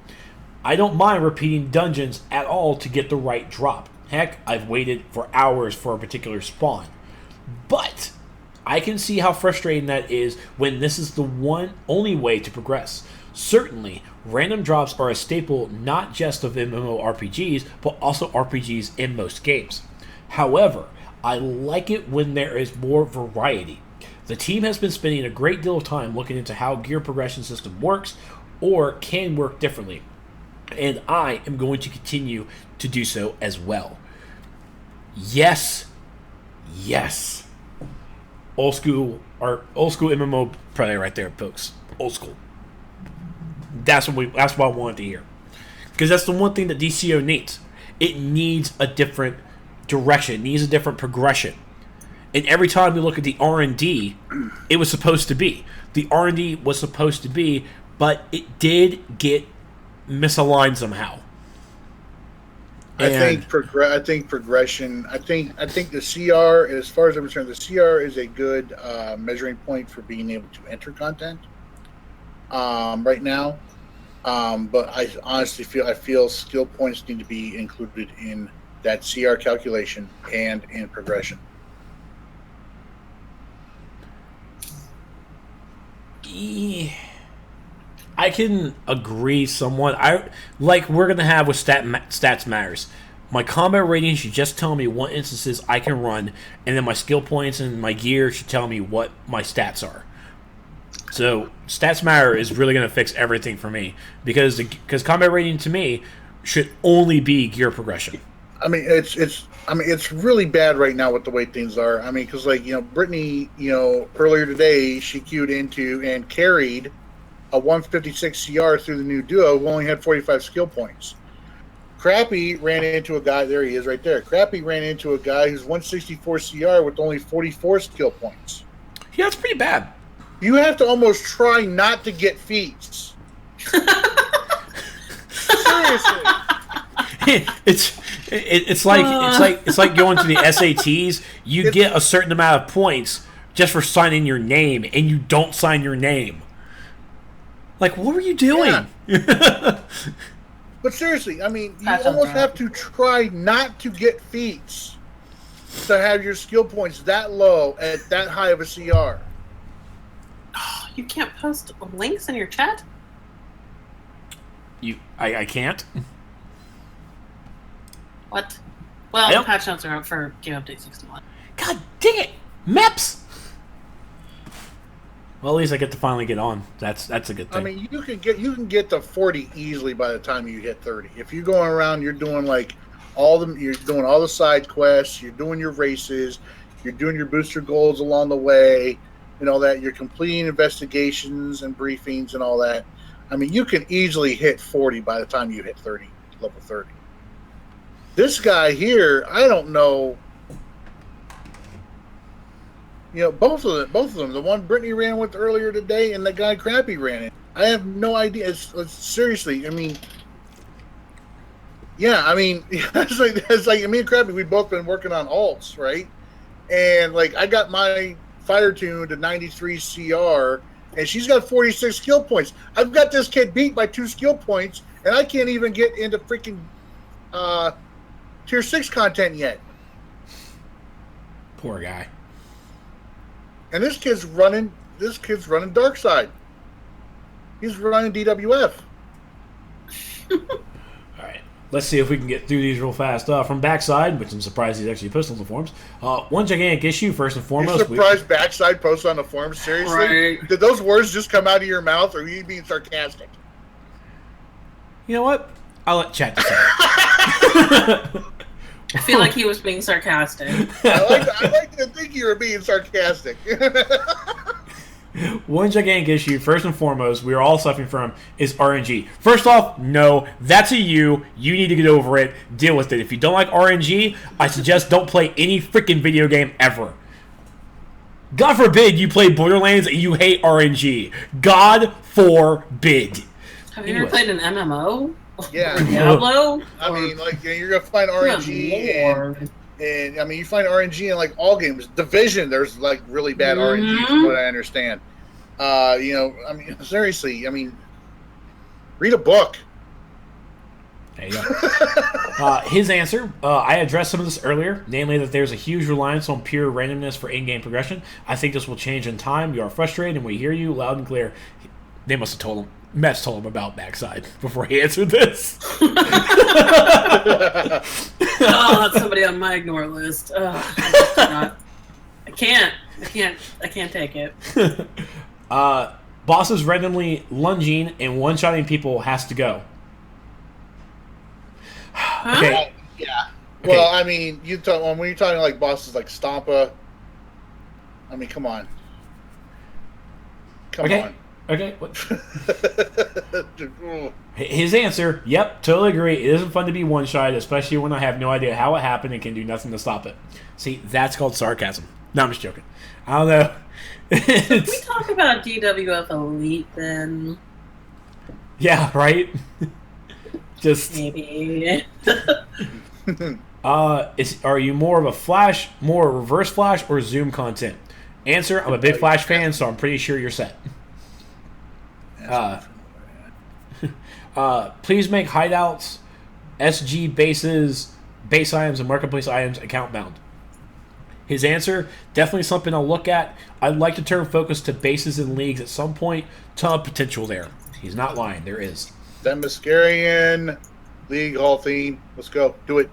I don't mind repeating dungeons at all to get the right drop. Heck, I've waited for hours for a particular spawn. But I can see how frustrating that is when this is the only way to progress. Certainly, random drops are a staple not just of MMORPGs, but also RPGs in most games. However, I like it when there is more variety. The team has been spending a great deal of time looking into how gear progression system works or can work differently, and I am going to continue to do so as well. Yes. Old school MMO play right there, folks. Old school. That's what I wanted to hear, because that's the one thing that DCO needs. It needs a different direction. It needs a different progression. And every time we look at the R&D, it was supposed to be. The R&D was supposed to be, but it did get misaligned somehow. I think progression. I think the CR, as far as I'm concerned, the CR is a good measuring point for being able to enter content right now. But I honestly feel skill points need to be included in that CR calculation and in progression. I can agree somewhat. We're gonna have with stats matters. My combat rating should just tell me what instances I can run, and then my skill points and my gear should tell me what my stats are. So stats matter is really gonna fix everything for me, because combat rating to me should only be gear progression. I mean, it's really bad right now with the way things are. I mean, because Brittany, earlier today she queued into and carried a 156 CR through the new duo who only had 45 skill points. Crappy ran into a guy. There he is, right there. Crappy ran into a guy who's 164 CR with only 44 skill points. Yeah, that's pretty bad. You have to almost try not to get feats. Seriously. It's like going to the SATs. You get a certain amount of points just for signing your name, and you don't sign your name. Like, what were you doing? Yeah. But seriously, I mean, you almost have to try not to get feats to have your skill points that low at that high of a CR. You can't post links in your chat? I can't. What? Well, the patch notes are up for Game Update 61. God dang it! Maps! Well, at least I get to finally get on. That's a good thing. I mean, you can get to 40 easily by the time you hit 30. If you're going around, you're doing all the side quests, you're doing your races, you're doing your booster goals along the way. and all that. You're completing investigations and briefings and all that. I mean, you can easily hit 40 by the time you hit 30, level 30. This guy here, I don't know. You know, both of them. The one Brittany ran with earlier today, and the guy Crappy ran it. I have no idea. It's seriously. I mean, yeah. I mean, it's like me and Crappy. We've both been working on alts, right? And like, I got my fire tune to 93 CR, and she's got 46 skill points. I've got this kid beat by 2 skill points, and I can't even get into freaking tier 6 content yet. Poor guy. And this kid's running Dark Side. He's running DWF. All right. Let's see if we can get through these real fast. From Backside, which I'm surprised he's actually posted on the forums. One gigantic issue, first and foremost. You're surprised Backside posts on the forums? Seriously? Right. Did those words just come out of your mouth, or are you being sarcastic? You know what? I'll let chat decide. I feel like he was being sarcastic. I like to think you were being sarcastic. One gigantic issue, first and foremost, we are all suffering from is RNG. First off, no, that's a you. You need to get over it. Deal with it. If you don't like RNG, I suggest don't play any freaking video game ever. God forbid you play Borderlands and you hate RNG. God forbid. Have you ever played an MMO? Yeah. Or Diablo? I mean, like, you're going to find RNG and I mean, you find RNG in like all games. Division, there's like really bad RNG from what I understand. You know, I mean, seriously, I mean, read a book. There you go. His answer, I addressed some of this earlier, namely that there's a huge reliance on pure randomness for in-game progression. I think this will change in time. You are frustrated, and we hear you loud and clear. They must have told him. Mets told him about Backside before he answered this. Oh, that's somebody on my ignore list. I can't take it. Bosses randomly lunging and one-shotting people has to go. Huh? Okay. Yeah. Okay. Well, I mean, when you're talking like bosses like Stompa, I mean, come on. Come on. Okay. What? His answer, yep, totally agree. It isn't fun to be one-shot, especially when I have no idea how it happened and can do nothing to stop it. See, that's called sarcasm. No, I'm just joking. I don't know. Can we talk about DWF Elite then? Yeah, right? Just maybe. Are you more of a Flash, more reverse Flash, or Zoom content? Answer, I'm a big Flash fan, so I'm pretty sure you're set. Please make hideouts, SG bases, base items, and marketplace items account bound. His answer, definitely something I'll look at. I'd like to turn focus to bases and leagues at some point. Ton of potential there. He's not lying. There is. Themyscarian, League, Hall theme. Let's go. Do it.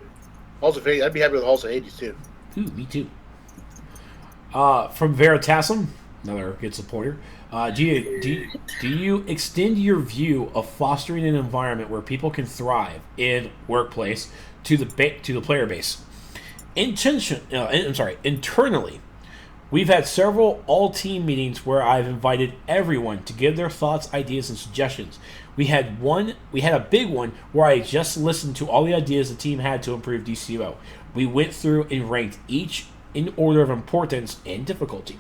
Halls of Hades. I'd be happy with Halls of Hades, too. Ooh, me too. From Veritasum, another good supporter. Do you extend your view of fostering an environment where people can thrive in workplace to the player base? Internally, we've had several all-team meetings where I've invited everyone to give their thoughts, ideas, and suggestions. We had a big one where I just listened to all the ideas the team had to improve DCUO. We went through and ranked each in order of importance and difficulty.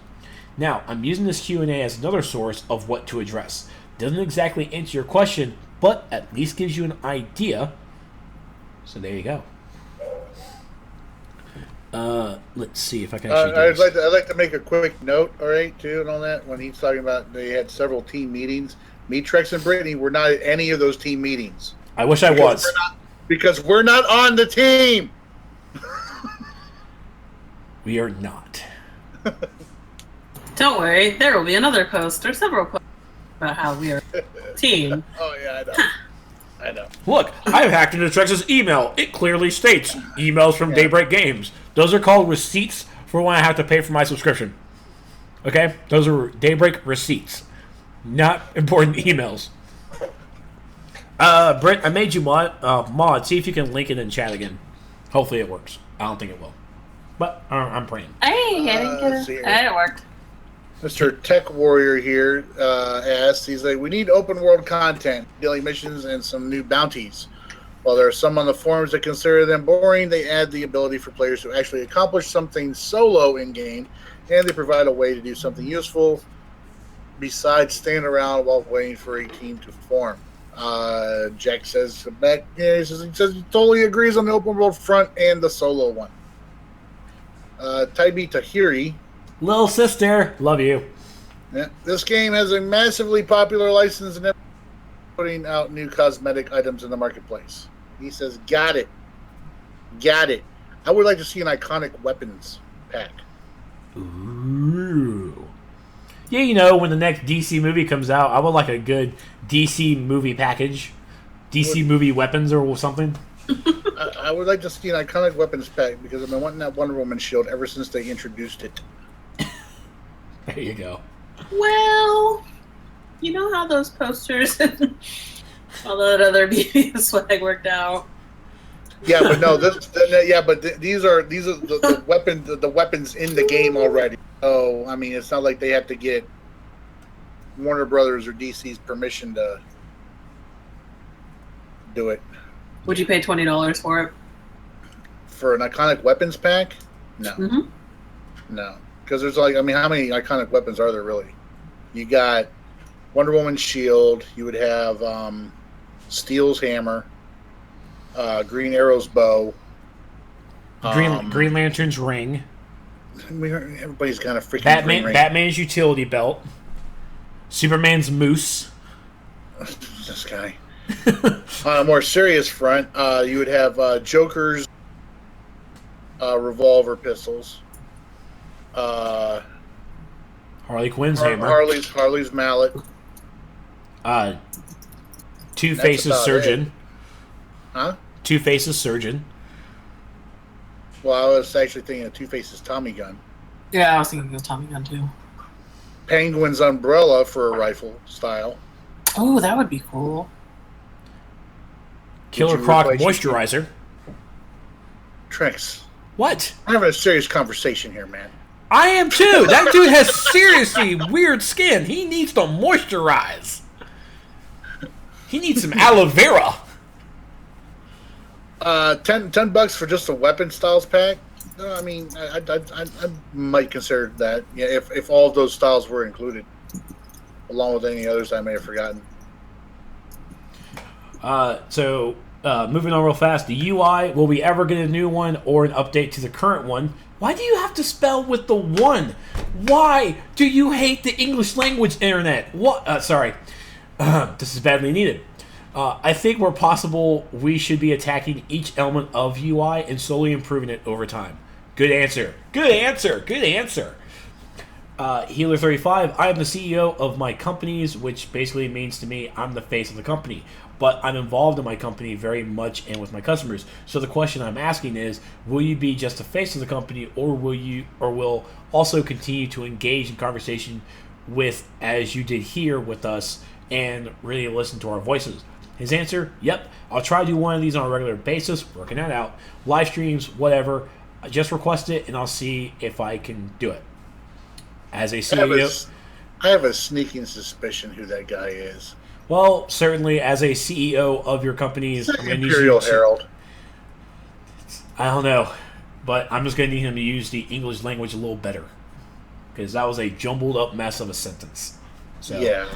Now, I'm using this Q&A as another source of what to address. Doesn't exactly answer your question, but at least gives you an idea. So there you go. Let's see if I can actually do this. I'd like to make a quick note, all right, too, and all that. When he's talking about they had several team meetings, me, Trex, and Brittany were not at any of those team meetings. I wish I was. Because we're not on the team. We are not. Don't worry, there will be another post or several posts about how we are a team. Oh, yeah, I know. Look, I've hacked into Trex's email. It clearly states emails from Daybreak Games. Those are called receipts for when I have to pay for my subscription. Okay? Those are Daybreak receipts. Not important emails. Britt, I made you mod. See if you can link it in chat again. Hopefully it works. I don't think it will. But I'm praying. Hey, I didn't get it. It worked. Mr. Tech Warrior here asks, he's like, we need open world content, daily missions, and some new bounties. While there are some on the forums that consider them boring, they add the ability for players to actually accomplish something solo in-game, and they provide a way to do something useful besides staying around while waiting for a team to form. Jack says, he says he totally agrees on the open world front and the solo one. Taibi Tahiri, Little sister, love you. yeah, this game has a massively popular license and putting out new cosmetic items in the marketplace. He says, got it. I would like to see an iconic weapons pack. Ooh. Yeah, when the next DC movie comes out, I would like a good DC movie package. DC movie weapons or something. I would like to see an iconic weapons pack because I've been wanting that Wonder Woman shield ever since they introduced it. There you go. Well, you know how those posters and all that other BB swag worked out. Yeah, but no, these are the weapons in the game already. So I mean, it's not like they have to get Warner Brothers or DC's permission to do it. Would you pay $20 for it? For an iconic weapons pack? No. Mm-hmm. No. Because there's how many iconic weapons are there really? You got Wonder Woman's shield. You would have Steel's hammer, Green Arrow's bow, Green Lantern's ring. I mean, everybody's kind of freaking ring. Batman's utility belt. Superman's moose. This guy. On a more serious front, you would have Joker's revolver pistols. Harley Quinn's hammer. Harley's mallet. Two-Face's surgeon. It. Huh? Two-Face's surgeon. Well, I was actually thinking of Two-Face's Tommy gun. Yeah, I was thinking of Tommy gun too. Penguin's umbrella for a rifle style. Oh, that would be cool. Killer Croc moisturizer. Trex. What? I'm having a serious conversation here, man. I am too. That dude has seriously weird skin. He needs to moisturize. He needs some aloe vera. $10 for just a weapon styles pack. I mean, I might consider that. Yeah, if all of those styles were included, along with any others I may have forgotten. Moving on real fast. The UI, will we ever get a new one or an update to the current one? Why do you have to spell with the one? Why do you hate the English language internet? What? This is badly needed. I think where possible, we should be attacking each element of UI and slowly improving it over time. Good answer. Healer35, I am the CEO of my companies, which basically means to me I'm the face of the company. But I'm involved in my company very much and with my customers. So the question I'm asking is, will you be just the face of the company, or will also continue to engage in conversation with, as you did here with us, and really listen to our voices? His answer, yep, I'll try to do one of these on a regular basis, working that out. Live streams, whatever. Just request it, and I'll see if I can do it. As a CEO... I have a sneaking suspicion who that guy is. Well, certainly, as a CEO of your companies, I'm going to need Imperial Herald. I don't know, but I'm just going to need him to use the English language a little better, because that was a jumbled up mess of a sentence. So. Yeah.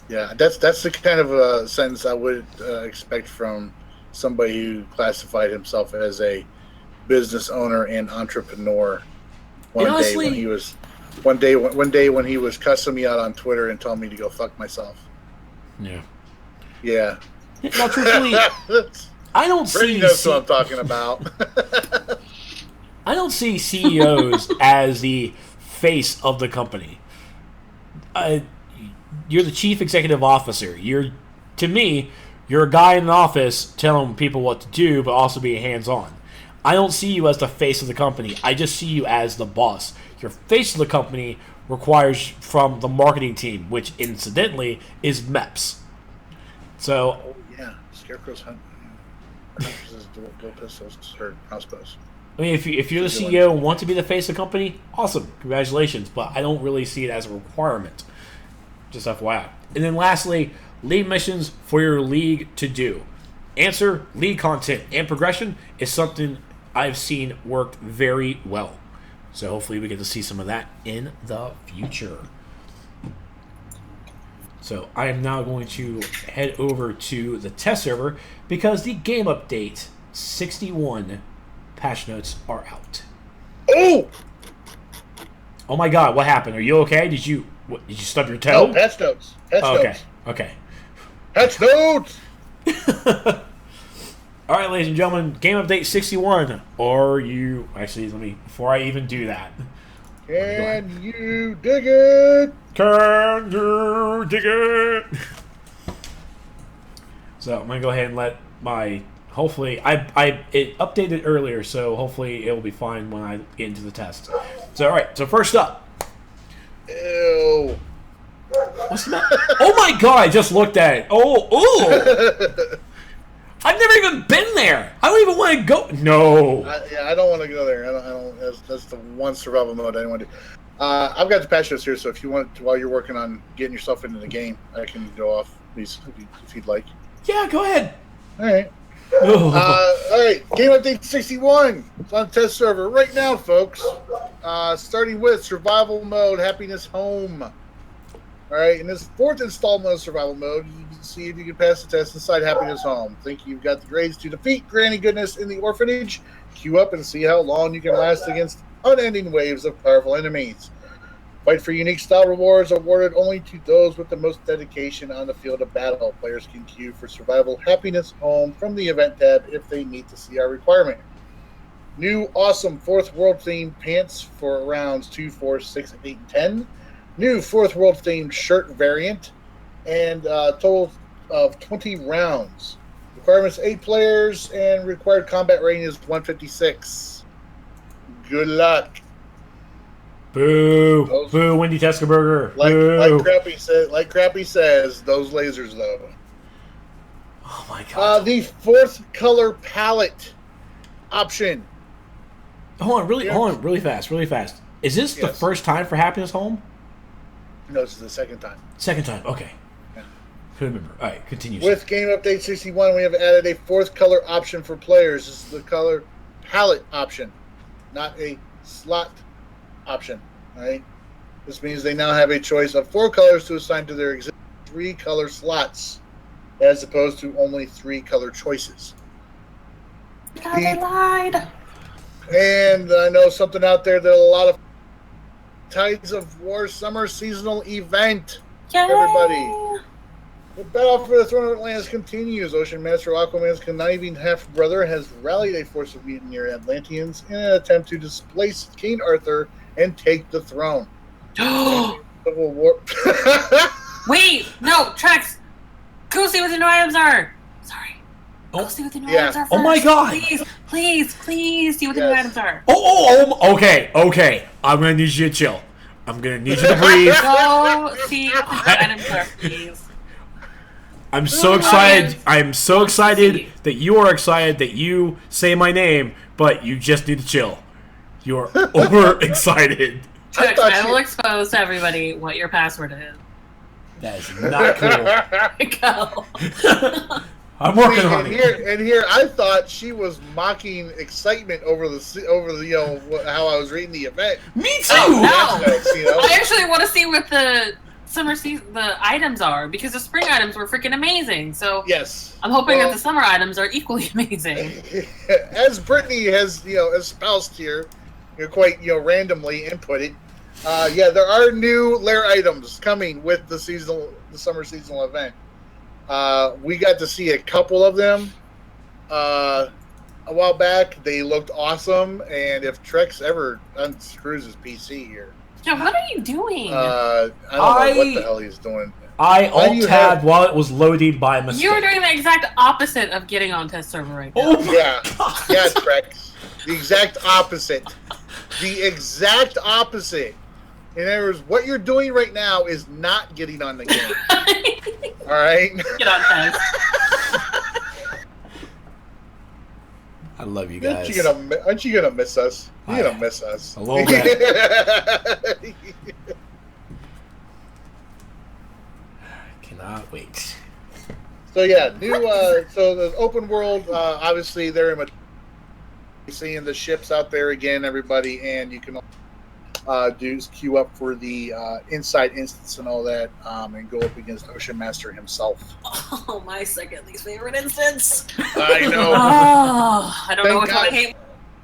That's the kind of sentence I would expect from somebody who classified himself as a business owner and entrepreneur. One day when he was cussing me out on Twitter and telling me to go fuck myself. Yeah. Now, truthfully, I don't see. Knows what I'm talking about. I don't see CEOs as the face of the company. You're the chief executive officer. To me, you're a guy in an office telling people what to do, but also being hands-on. I don't see you as the face of the company. I just see you as the boss. Your face of the company requires from the marketing team, which incidentally is MEPS. So, Scarecrow's hunt. Dual pistols or crossbows. I mean, if you're the CEO and want to be the face of the company, awesome, congratulations. But I don't really see it as a requirement. Just FYI. And then lastly, league missions for your league to do. Answer, league content and progression is something I've seen worked very well. So hopefully we get to see some of that in the future. So I am now going to head over to the test server because the game update 61 patch notes are out. Oh! Oh my god, what happened? Are you okay? Did you stub your toe? No, patch notes. Okay. Patch notes! Alright, ladies and gentlemen, game update 61. Are you... Actually, before I even do that... Can you dig it? Can you dig it? So, I'm going to go ahead and let my... Hopefully, it updated earlier, so hopefully it will be fine when I get into the test. So, alright, so first up. Ew. What's the matter? Oh my god, I just looked at it. Oh. I've never even been there. I don't even want to go. No. I don't want to go there. I don't. That's the one survival mode I want to do. I've got the patch notes here, so if you want, while you're working on getting yourself into the game, I can go off these if you'd like. Yeah, go ahead. All right. All right. Game update 61. It's on test server right now, folks. Starting with survival mode, happiness home. All right. In this fourth installment of survival mode, you can see if you can pass the test inside happiness home. Think you've got the grades to defeat Granny Goodness in the orphanage. Queue up and see how long you can last against unending waves of powerful enemies. Fight for unique style rewards awarded only to those with the most dedication on the field of battle. Players can queue for survival happiness home from the event tab if they meet the CR requirement. New awesome fourth world themed pants for rounds 2, 4, 6, 8, and 10. New fourth world themed shirt variant. And a total of 20 rounds. Requirements 8 players and required combat rating is 156. Good luck. Boo! Boo! Wendy Teskerberger. Like Crappy says, those lasers though. Oh my god! The fourth color palette option. Hold on, really fast. Is this the first time for Happiness Home? No, this is the second time. Second time. Okay. Yeah. Couldn't remember. All right, continue. With game update 61, we have added a fourth color option for players. This is the color palette option, not a slot option. All right. This means they now have a choice of 4 colors to assign to their existing 3 color slots, as opposed to only 3 color choices. God, they lied. And I know something out there that a lot of Tides of War summer seasonal event. Yay! Everybody. The battle for the throne of Atlantis continues. Ocean Master Aquaman's conniving half-brother has rallied a force of mutineer Atlanteans in an attempt to displace King Arthur and take the throne. Civil War. Wait, no, Trex. Go see what the new items are. Sorry. Go see what the new items are first. Oh my god. Please see what the new items are. Okay. I'm going to need you to chill. I'm going to need you to breathe. Go see what the new items are, please. I'm so excited. I'm so excited that you are excited that you say my name, but you just need to chill. You're overexcited. Trex, I will expose to everybody what your password is. That is not cool. Go. I'm working on it. And here, I thought she was mocking excitement over the how I was reading the event. Me too. Oh, no. I actually want to see what the summer season the items are, because the spring items were freaking amazing. So yes, I'm hoping that the summer items are equally amazing. As Brittany has espoused here, quite randomly inputted. There are new lair items coming with the summer seasonal event. We got to see a couple of them a while back. They looked awesome, and if Trex ever unscrews his PC here. Yeah, what are you doing? I don't know what the hell he's doing. I alt-tabbed while it was loading by mistake. You were doing the exact opposite of getting on test server right now. Oh my God. Yeah, Trex. The exact opposite. The exact opposite. In other words, what you're doing right now is not getting on the game. All right? Get on test. I love you guys. Aren't you gonna miss us? You're gonna miss us a little bit. Cannot wait. So yeah, so the open world. Obviously, they're in seeing the ships out there again, everybody, and you can queue up for the inside instance and all that, and go up against Ocean Master himself. Oh, my second least favorite instance. I know. Oh, I don't know which one I hate.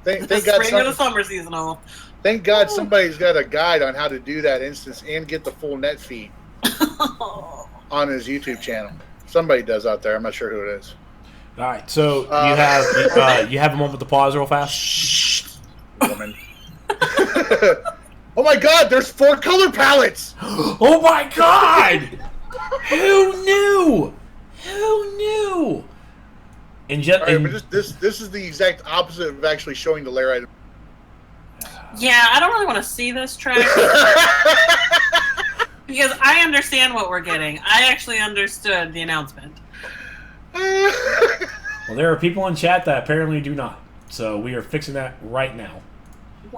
Thank the God spring or the summer seasonal. Thank God somebody's got a guide on how to do that instance and get the full net feed on his YouTube channel. Somebody does out there. I'm not sure who it is. All right, so you have a moment to pause real fast. Shh, woman. Oh my God! There's 4 color palettes. Oh my God! Who knew? Who knew? And just right, but this is the exact opposite of actually showing the lair item. Yeah, I don't really want to see this track because I understand what we're getting. I actually understood the announcement. Well, there are people in chat that apparently do not. So we are fixing that right now.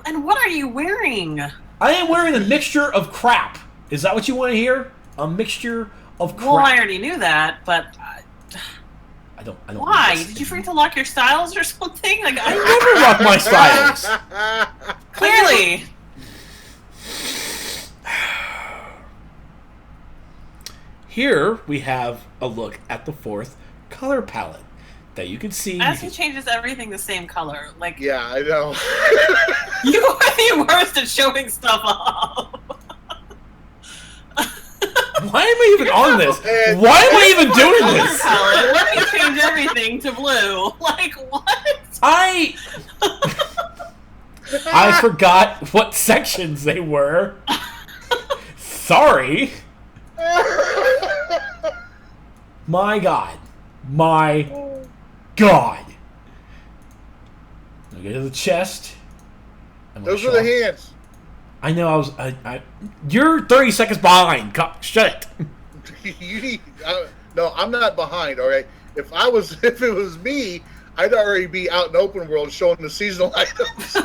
And what are you wearing? I am wearing a mixture of crap. Is that what you want to hear? A mixture of crap. Well, I already knew that, but I don't. Why? Did you forget to lock your styles or something? Like I never lock my styles. Clearly. Here we have a look at the 4th color palette that you can see. As he changes everything the same color, like yeah, I know. You are the worst at showing stuff off. Why am I even on this? Why am I even doing this? Palette. Let me change everything to blue. Like what? I forgot what sections they were. Sorry. My God. My God. I'll get to the chest. Those are the hands. I know. You're 30 seconds behind. Shut it. You need. No, I'm not behind. All right. If it was me, I'd already be out in open world showing the seasonal items.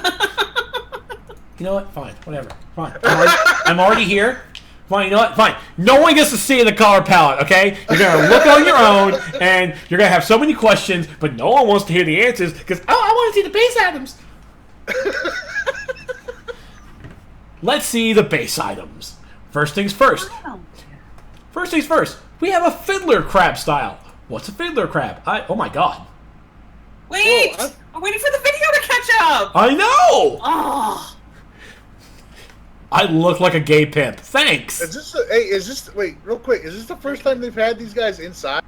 You know what? Fine. Whatever. Fine. I'm already here. Fine. You know what? Fine. No one gets to see the color palette. Okay? You're gonna look on your own, and you're gonna have so many questions, but no one wants to hear the answers because I want to see the base items. Let's see the base items. First things first. First things first. We have a fiddler crab style. What's a fiddler crab? Oh my God. Wait! I'm waiting for the video to catch up! I know! Oh. I look like a gay pimp. Thanks! Wait, real quick. Is this the first time they've had these guys inside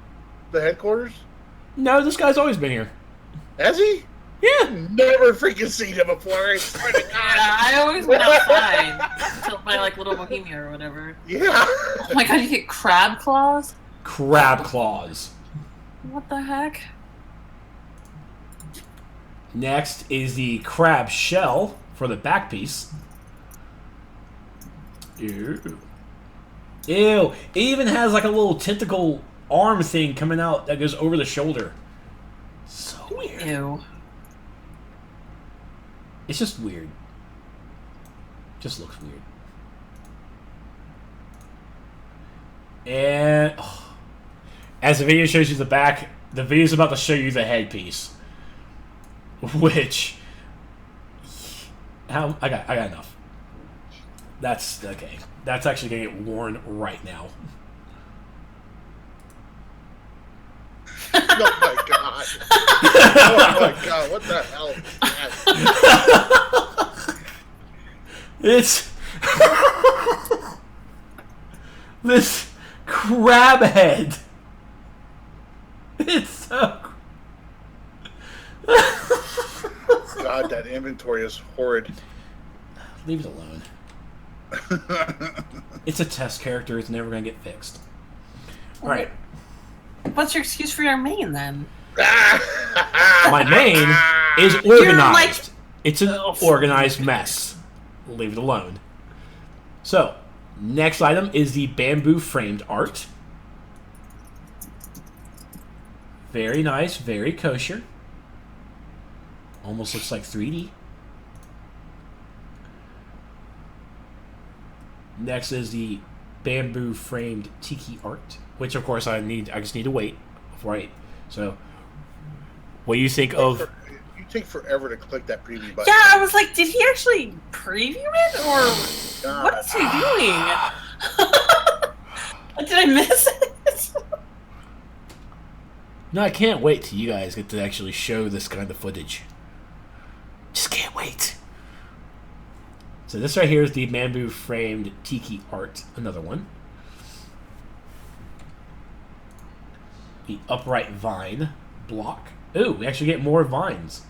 the headquarters? No, this guy's always been here. Has he? Yeah. Never freaking seen him before. I swear to God. Yeah, I always went outside to my Little Bohemia or whatever. Yeah. Oh my God, you get crab claws? Crab claws. What the heck? Next is the crab shell for the back piece. Ew. Ew. It even has like a little tentacle arm thing coming out that goes over the shoulder. So weird. Ew. It's just weird. Just looks weird. And as the video shows you the back, the video's about to show you the headpiece. Which I got enough. That's okay. That's actually gonna get worn right now. Oh my God. Oh my God, what the hell is that? It's this crab head. It's so God, that inventory is horrid. Leave it alone. It's a test character. It's never going to get fixed. All right. What's your excuse for your main, then? My main is organized. It's an organized mess. Leave it alone. So, next item is the bamboo framed art. Very nice. Very kosher. Almost looks like 3D. Next is the bamboo framed tiki art, which of course I just need to wait before I. So, what do you think of? You take forever to click that preview button. Yeah, I was like, did he actually preview it, or God. what is he doing? Did I miss it? No, I can't wait till you guys get to actually show this kind of footage. Just can't wait. So this right here is the bamboo framed tiki art. Another one. The upright vine block. Ooh, we actually get more vines.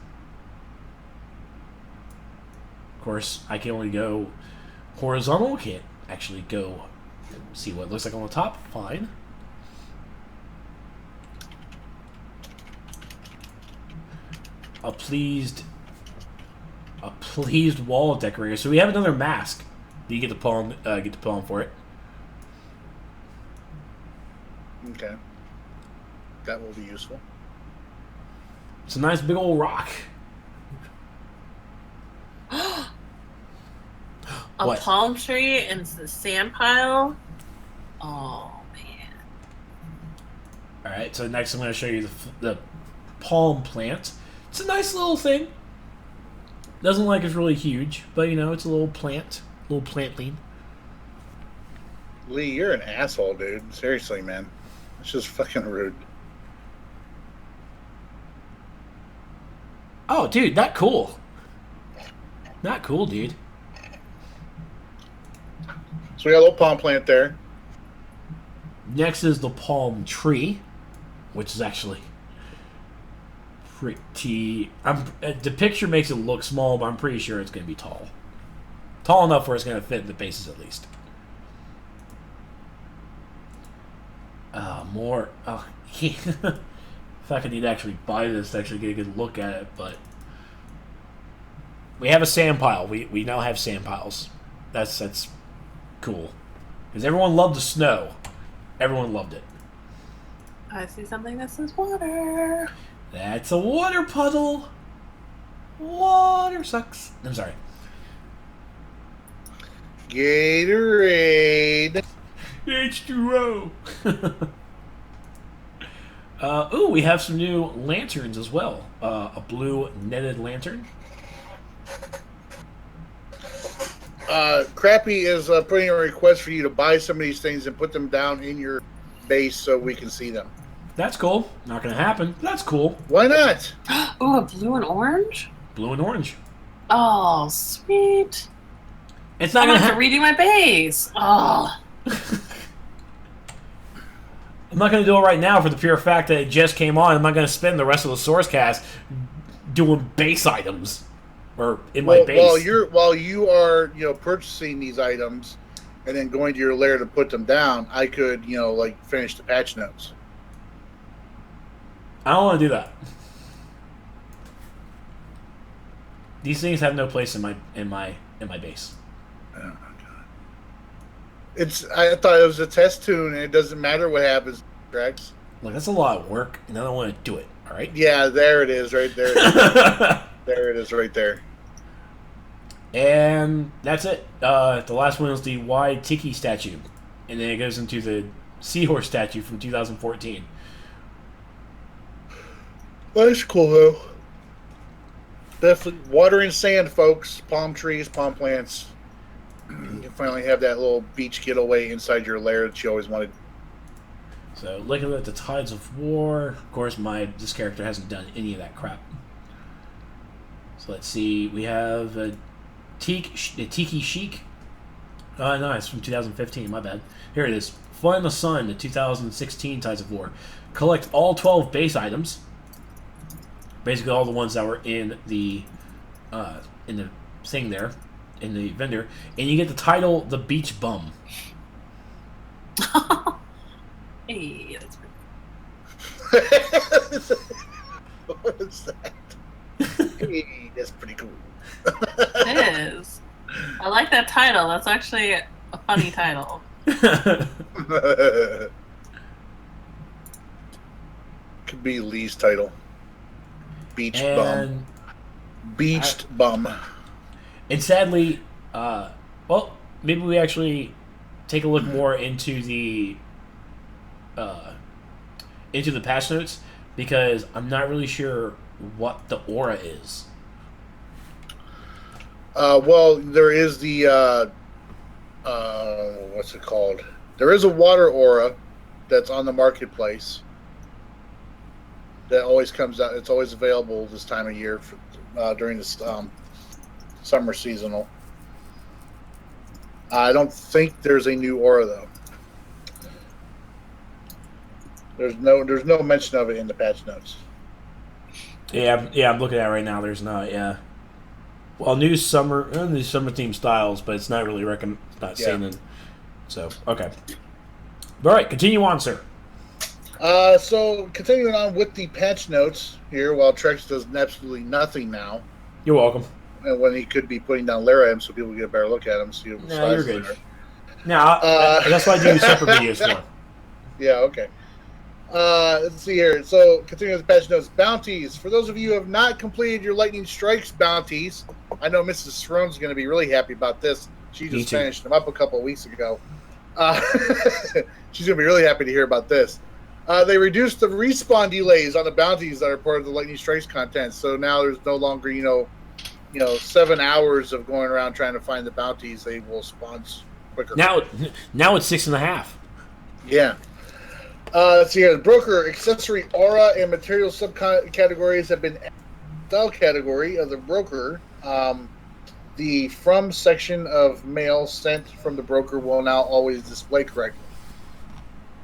Of course, I can only go horizontal. Can't actually go see what it looks like on the top. Fine. A pleased wall decorator. So we have another mask. Do you get to pull on for it? Okay. That will be useful. It's a nice big old rock. A What? palm tree and the sand pile. Oh man. All right. So next, I'm going to show you the palm plant. It's a nice little thing. Doesn't look like it's really huge, but you know, it's a little plantling. Lee, you're an asshole, dude. Seriously, man. It's just fucking rude. Oh, dude, not cool. Not cool, dude. So we got a little palm plant there. Next is the palm tree, which is actually pretty. The picture makes it look small, but I'm pretty sure it's going to be tall. Tall enough where it's going to fit the bases at least. More. Oh, if I could need to actually buy this to actually get a good look at it, but we have a sand pile. We now have sand piles. That's cool because everyone loved the snow. Everyone loved it. I see something that says water. That's a water puddle. Water sucks. I'm sorry. Gatorade. H2O. Ooh, we have some new lanterns as well. A blue netted lantern. Crappy is putting a request for you to buy some of these things and put them down in your base so we can see them. That's cool. Not going to happen. That's cool. Why not? Oh, a blue and orange? Blue and orange. Oh, sweet. It's not I'm going going to to redo my base. Oh. I'm not going to do it right now for the pure fact that it just came on. I'm not going to spend the rest of the Sourcecast doing base items or in my base. While you are purchasing these items and then going to your lair to put them down, I could finish the patch notes. I don't want to do that. These things have no place in my base. Oh my god! I thought it was a test tune, and it doesn't matter what happens, Rex. Look, that's a lot of work, and I don't want to do it. All right. Yeah, there it is, right there. There it is, right there. And that's it. The last one is the wide tiki statue, and then it goes into the seahorse statue from 2014. That's cool though. Definitely water and sand, folks. Palm trees, palm plants. You can finally have that little beach getaway inside your lair that you always wanted. So looking at the Tides of War, of course, this character hasn't done any of that crap. So let's see. We have a Tiki Chic. Oh, no, it's from 2015. My bad. Here it is. Fun in the Sun, the 2016 Tides of War. Collect all 12 base items. Basically, all the ones that were in the thing there, in the vendor, and you get the title "The Beach Bum." Hey, that's What is that? Hey, that's pretty cool. It is. I like that title. That's actually a funny title. Could be Lee's title. Beach Bum. Beached bum. And sadly, well, maybe we actually take a look more into the patch notes, because I'm not really sure what the aura is. Well, there is the what's it called? There is a water aura that's on the marketplace that always comes out. It's always available this time of year during this summer seasonal. I don't think there's a new aura though. There's no mention of it in the patch notes. Yeah, I'm looking at it right now. There's not. Yeah. Well, new summer theme styles, but it's not really saying it. So okay. All right, continue on, sir. So continuing on with the patch notes here, while Trex does absolutely nothing now. You're welcome. And when he could be putting down Lyra, so people get a better look at him, see what no, you're good. Are. No, that's why I do separate videos for. Yeah, okay. Let's see here. So, continuing with the patch notes, bounties. For those of you who have not completed your Lightning Strikes bounties, I know Mrs. Throne's going to be really happy about this. She just finished them up a couple of weeks ago. She's going to be really happy to hear about this. They reduced the respawn delays on the bounties that are part of the Lightning Strikes content. So now there's no longer, 7 hours of going around trying to find the bounties. They will spawn quicker. Now it's 6.5. Yeah. Let's see here. The broker, accessory, aura, and material subcategories have been added to the style category of the broker. The from section of mail sent from the broker will now always display correctly.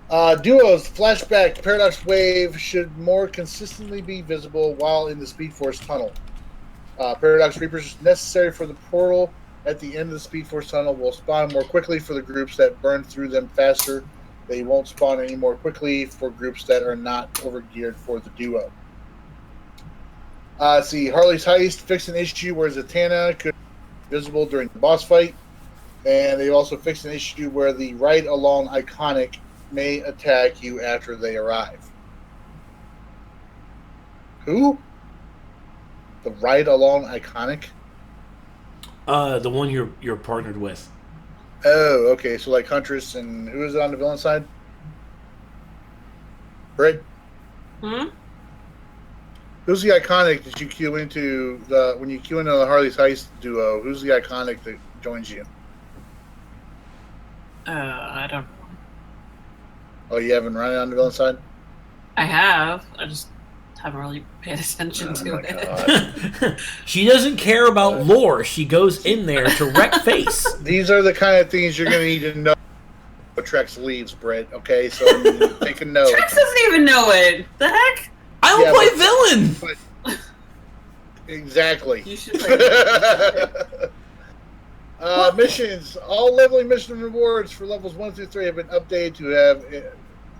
Duos, flashback, paradox wave should more consistently be visible while in the Speed Force tunnel. Paradox Reapers necessary for the portal at the end of the Speed Force tunnel will spawn more quickly for the groups that burn through them faster. They won't spawn any more quickly for groups that are not overgeared for the duo. See, Harley's Heist fixed an issue where Zatanna could be visible during the boss fight. And they've also fixed an issue where the ride-along iconic may attack you after they arrive. Who? The ride-along iconic? The one you're partnered with. Oh, okay. So like Huntress, and who is it on the villain side? Britt? Who's the iconic that you queue into when you queue into the Harley's Heist duo? Who's the iconic that joins you? I don't know. Oh, you haven't run it on the villain side? I have. I just haven't really paid attention to it. She doesn't care about lore. She goes in there to wreck face. These are the kind of things you're going to need to know when Trex leaves, Britt. Okay, so take a note. Trex doesn't even know it. The heck? I don't play villain. But, exactly. You should play missions. All leveling mission rewards for levels 1 through 3 have been updated to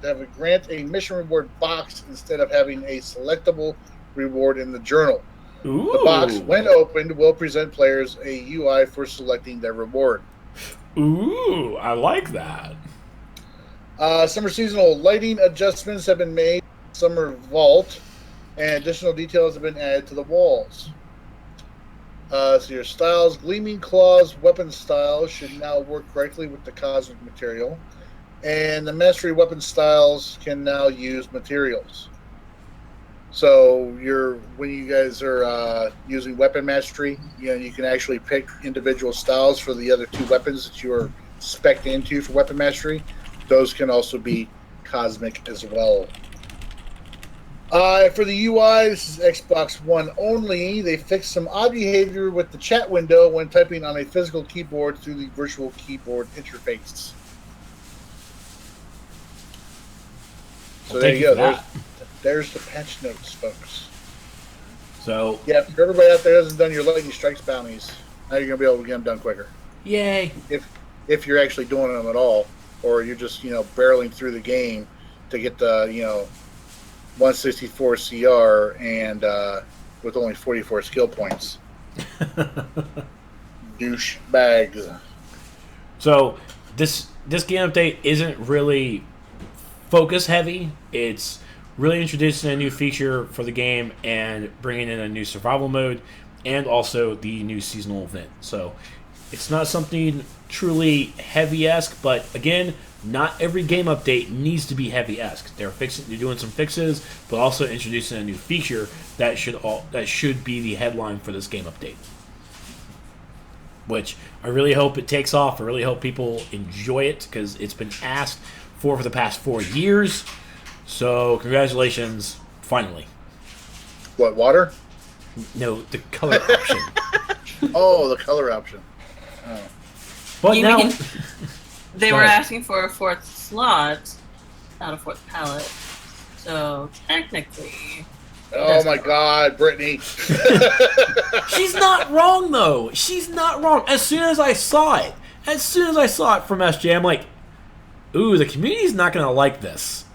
have grant a mission reward box instead of having a selectable reward in the journal. Ooh. The box, when opened, will present players a UI for selecting their reward. Ooh, I like that. Summer seasonal lighting adjustments have been made. Summer vault, and additional details have been added to the walls. So your styles, Gleaming Claws weapon style should now work correctly with the cosmic material. And the mastery weapon styles can now use materials. So when you guys are using weapon mastery, you can actually pick individual styles for the other 2 weapons that you are spec'd into for weapon mastery. Those can also be cosmic as well. For the UI, this is Xbox One only. They fixed some odd behavior with the chat window when typing on a physical keyboard through the virtual keyboard interface. So there you go. There's the patch notes, folks. So yeah, for everybody out there who hasn't done your Lightning Strikes bounties, now you're gonna be able to get them done quicker. Yay! If you're actually doing them at all, or you're just barreling through the game to get the 164 CR and with only 44 skill points. Douche bags. So this game update isn't really focus heavy. It's really introducing a new feature for the game and bringing in a new survival mode and also the new seasonal event. So it's not something truly heavy-esque, but again, not every game update needs to be heavy-esque. They're doing some fixes, but also introducing a new feature that should be the headline for this game update. Which I really hope it takes off. I really hope people enjoy it because it's been asked for the past 4 years. So congratulations, finally. What, water? No, the color option. Oh, the color option. Oh. But You now mean they Go were ahead. asking for a 4th slot, not a 4th palette. So technically, Oh my God, Brittany. she's not wrong though. She's not wrong. As soon as I saw it from SJ, I'm like, ooh, the community's not gonna like this.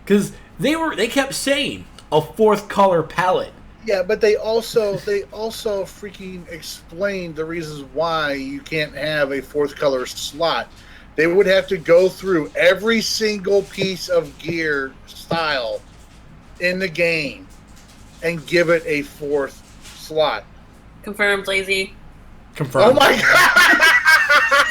Because they kept saying a 4th color palette. Yeah, but they also freaking explained the reasons why you can't have a 4th color slot. They would have to go through every single piece of gear style in the game and give it a 4th slot. confirmed, lazy. Confirmed. Oh my God!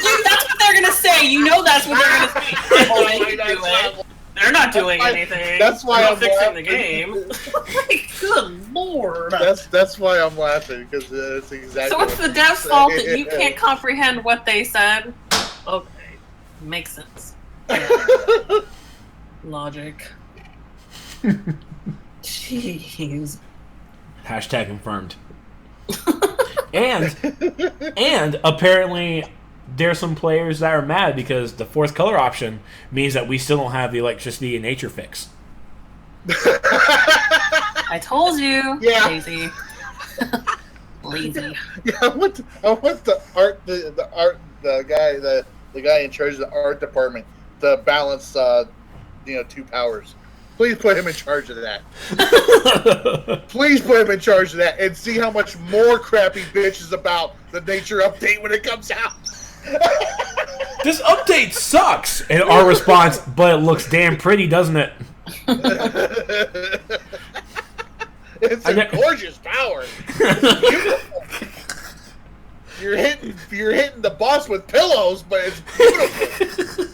Dude, that's what they're gonna say. You know that's what they're gonna say. Oh They my can God, do it. They're not doing anything. that's why They're I'm not fixing laughing. the game. Like, good lord. That's why I'm laughing, because it's exactly. So it's what the they're dev's fault that saying. you can't comprehend what they said? Okay. Makes sense. Logic. Jeez. Hashtag confirmed. and apparently there's some players that are mad because the 4th color option means that we still don't have the electricity and nature fix. I told you. Yeah. Lazy. Lazy. Yeah, I want the guy in charge of the art department to balance 2 powers. Please put him in charge of that. Please put him in charge of that and see how much more crappy bitches about the nature update when it comes out. This update sucks! And our response, but it looks damn pretty, doesn't it? It's a gorgeous power. It's beautiful. You're hitting the boss with pillows, but it's beautiful.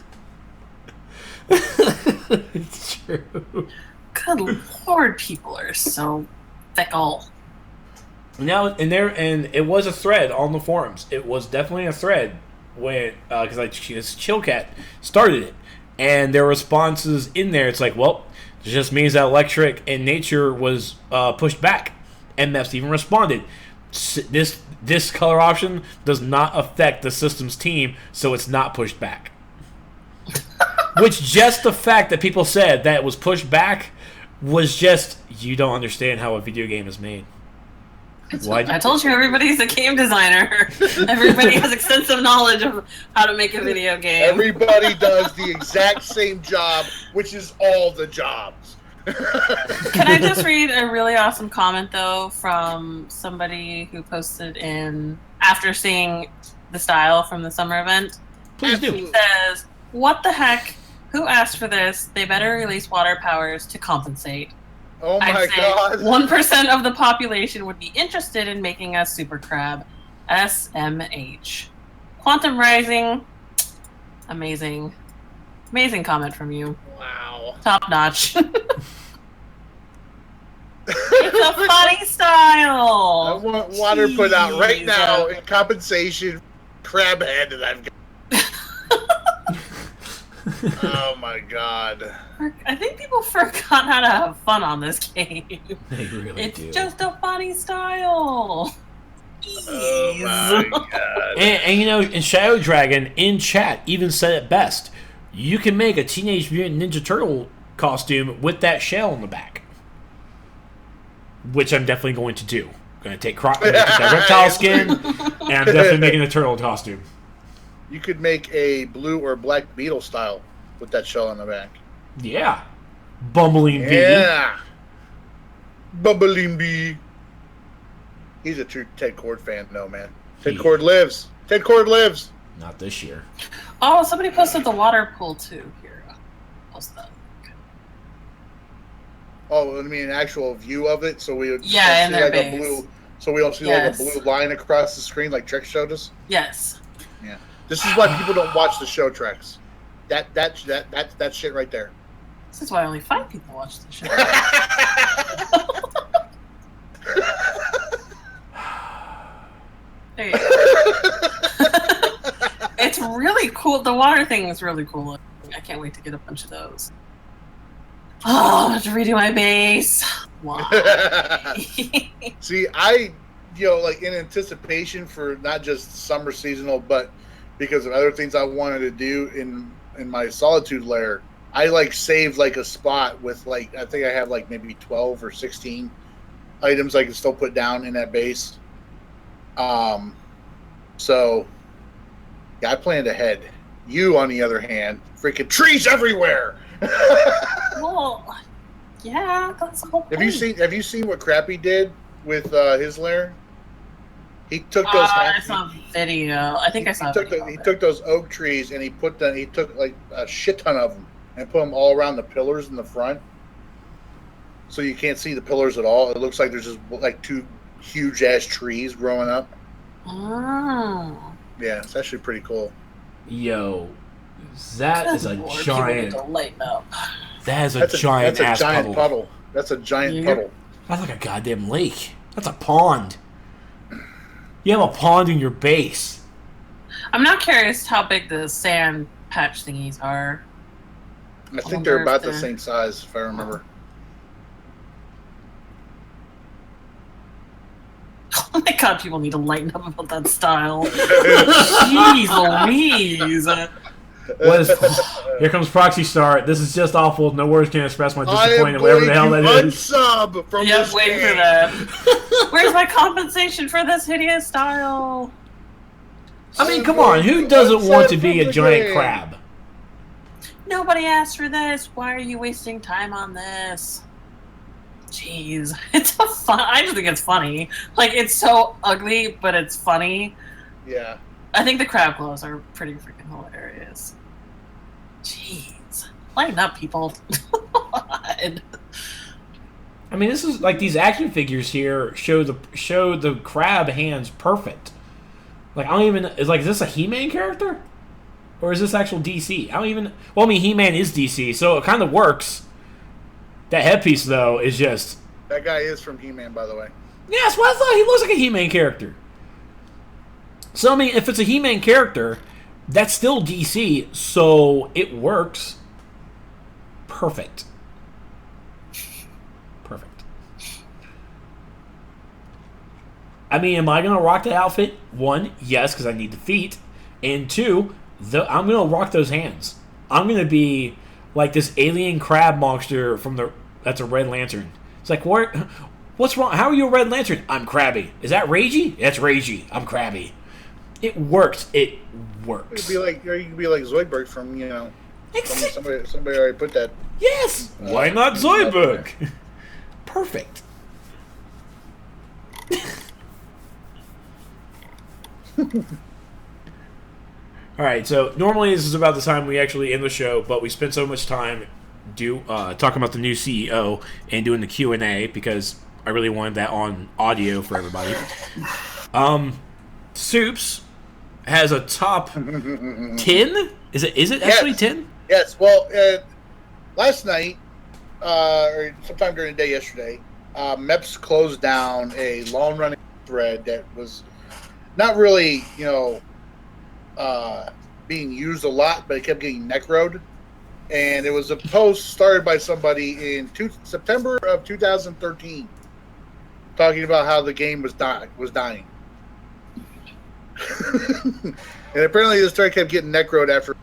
It's true. Good lord, people are so fickle. Now, and it was a thread on the forums. It was definitely a thread when because Chillcat started it, and there were responses in there. It's like, well, it just means that electric and nature was pushed back. MFs even responded, this color option does not affect the system's team, so it's not pushed back. Which just the fact that people said that it was pushed back was just, you don't understand how a video game is made. I told you, everybody's a game designer. Everybody has extensive knowledge of how to make a video game. Everybody does the exact same job, which is all the jobs. Can I just read a really awesome comment, though, from somebody who posted in after seeing the style from the summer event? Please do. He says, "What the heck? Who asked for this? They better release water powers to compensate." Oh my I'd say God. 1% of the population would be interested in making a super crab. SMH. Quantum Rising. Amazing. Amazing comment from you. Wow. Top notch. It's a funny style. I want water put out right Jeez. now in compensation crab head that I've got. Oh my God. I think people forgot how to have fun on this game. They really It's do. just a funny style. Oh my God. And Shadow Dragon in chat even said it best. You can make a Teenage Mutant Ninja Turtle costume with that shell on the back. Which I'm definitely going to do. I'm going to take that reptile skin, and I'm definitely making a turtle costume. You could make a blue or black beetle style with that shell on the back. Yeah. Bumbling bee. Yeah. Bubbling bee. He's a true Ted Cord fan, no man. Ted Cord lives. Ted Cord lives. Not this year. Oh, somebody posted the water pool too. Here, post that. Oh, I mean, an actual view of it. So we would Yeah, in see their like a base. blue. So we don't see like a blue line across the screen like Trex showed us. Yes. Yeah. This is why people don't watch the show, Trex. That shit right there. This is why only 5 people watch the show. There you go. It's really cool. The water thing is really cool. I can't wait to get a bunch of those. Oh, I have to redo my base. Why? See, I, like in anticipation for not just summer seasonal, but because of other things I wanted to do in my solitude lair, I like saved like a spot with like, I think I have like maybe 12 or 16 items I can still put down in that base. So yeah, I planned ahead. You, on the other hand, freaking trees everywhere. Well, yeah, that's the whole point. Have you seen what Crappy did with his lair? He took those. I saw a video. I think I saw. He took those oak trees and he took like a shit ton of them and put them all around the pillars in the front, so you can't see the pillars at all. It looks like there's just like 2 huge ass trees growing up. Oh. Yeah, it's actually pretty cool. Yo, that is a giant. That is a That's giant a giant puddle. That's a giant puddle. That's like a goddamn lake. That's a pond. You have a pond in your base. I'm not curious how big the sand patch thingies are. I think they're about the same size, if I remember. Oh my god, people need to lighten up about that style. Jeez Louise. Here comes Proxy Start. This is just awful. No words can express my disappointment. Whatever the hell that is. Unsub from this waiting game. for that. Where's my compensation for this hideous style? I mean, come on. Who doesn't want to be a giant crab? Nobody asked for this. Why are you wasting time on this? Jeez, it's a fun. I just think it's funny. Like, it's so ugly, but it's funny. Yeah. I think the crab claws are pretty freaking hilarious. Jeez, lighten up, people. God. I mean, this is like these action figures here show the crab hands perfect. Like, I don't even is this a He-Man character, or is this actual DC? I don't even. Well, I mean, He-Man is DC, so it kind of works. That headpiece, though, is just... That guy is from He-Man, by the way. Yeah, that's what I thought. He looks like a He-Man character. So, I mean, if it's a He-Man character, that's still DC, so it works. Perfect. Perfect. I mean, am I going to rock that outfit? 1, yes, because I need the feet. And 2, I'm going to rock those hands. I'm going to be like this alien crab monster that's a Red Lantern. It's like, what's wrong? How are you a Red Lantern? I'm crabby. Is that ragey? That's ragey. I'm crabby. It works. It works. You could be like Zoidberg from, somebody already put that. Yes. Why not Zoidberg? Perfect. All right, so normally this is about the time we actually end the show, but we spent so much time talking about the new CEO and doing the Q&A because I really wanted that on audio for everybody. Soups has a top 10? Is it actually 10? Yes. Well, last night, or sometime during the day yesterday, MEPS closed down a long-running thread that was not really, being used a lot, but it kept getting necroed. And it was a post started by somebody in September of 2013 talking about how the game was dying. And apparently this thread kept getting necroed after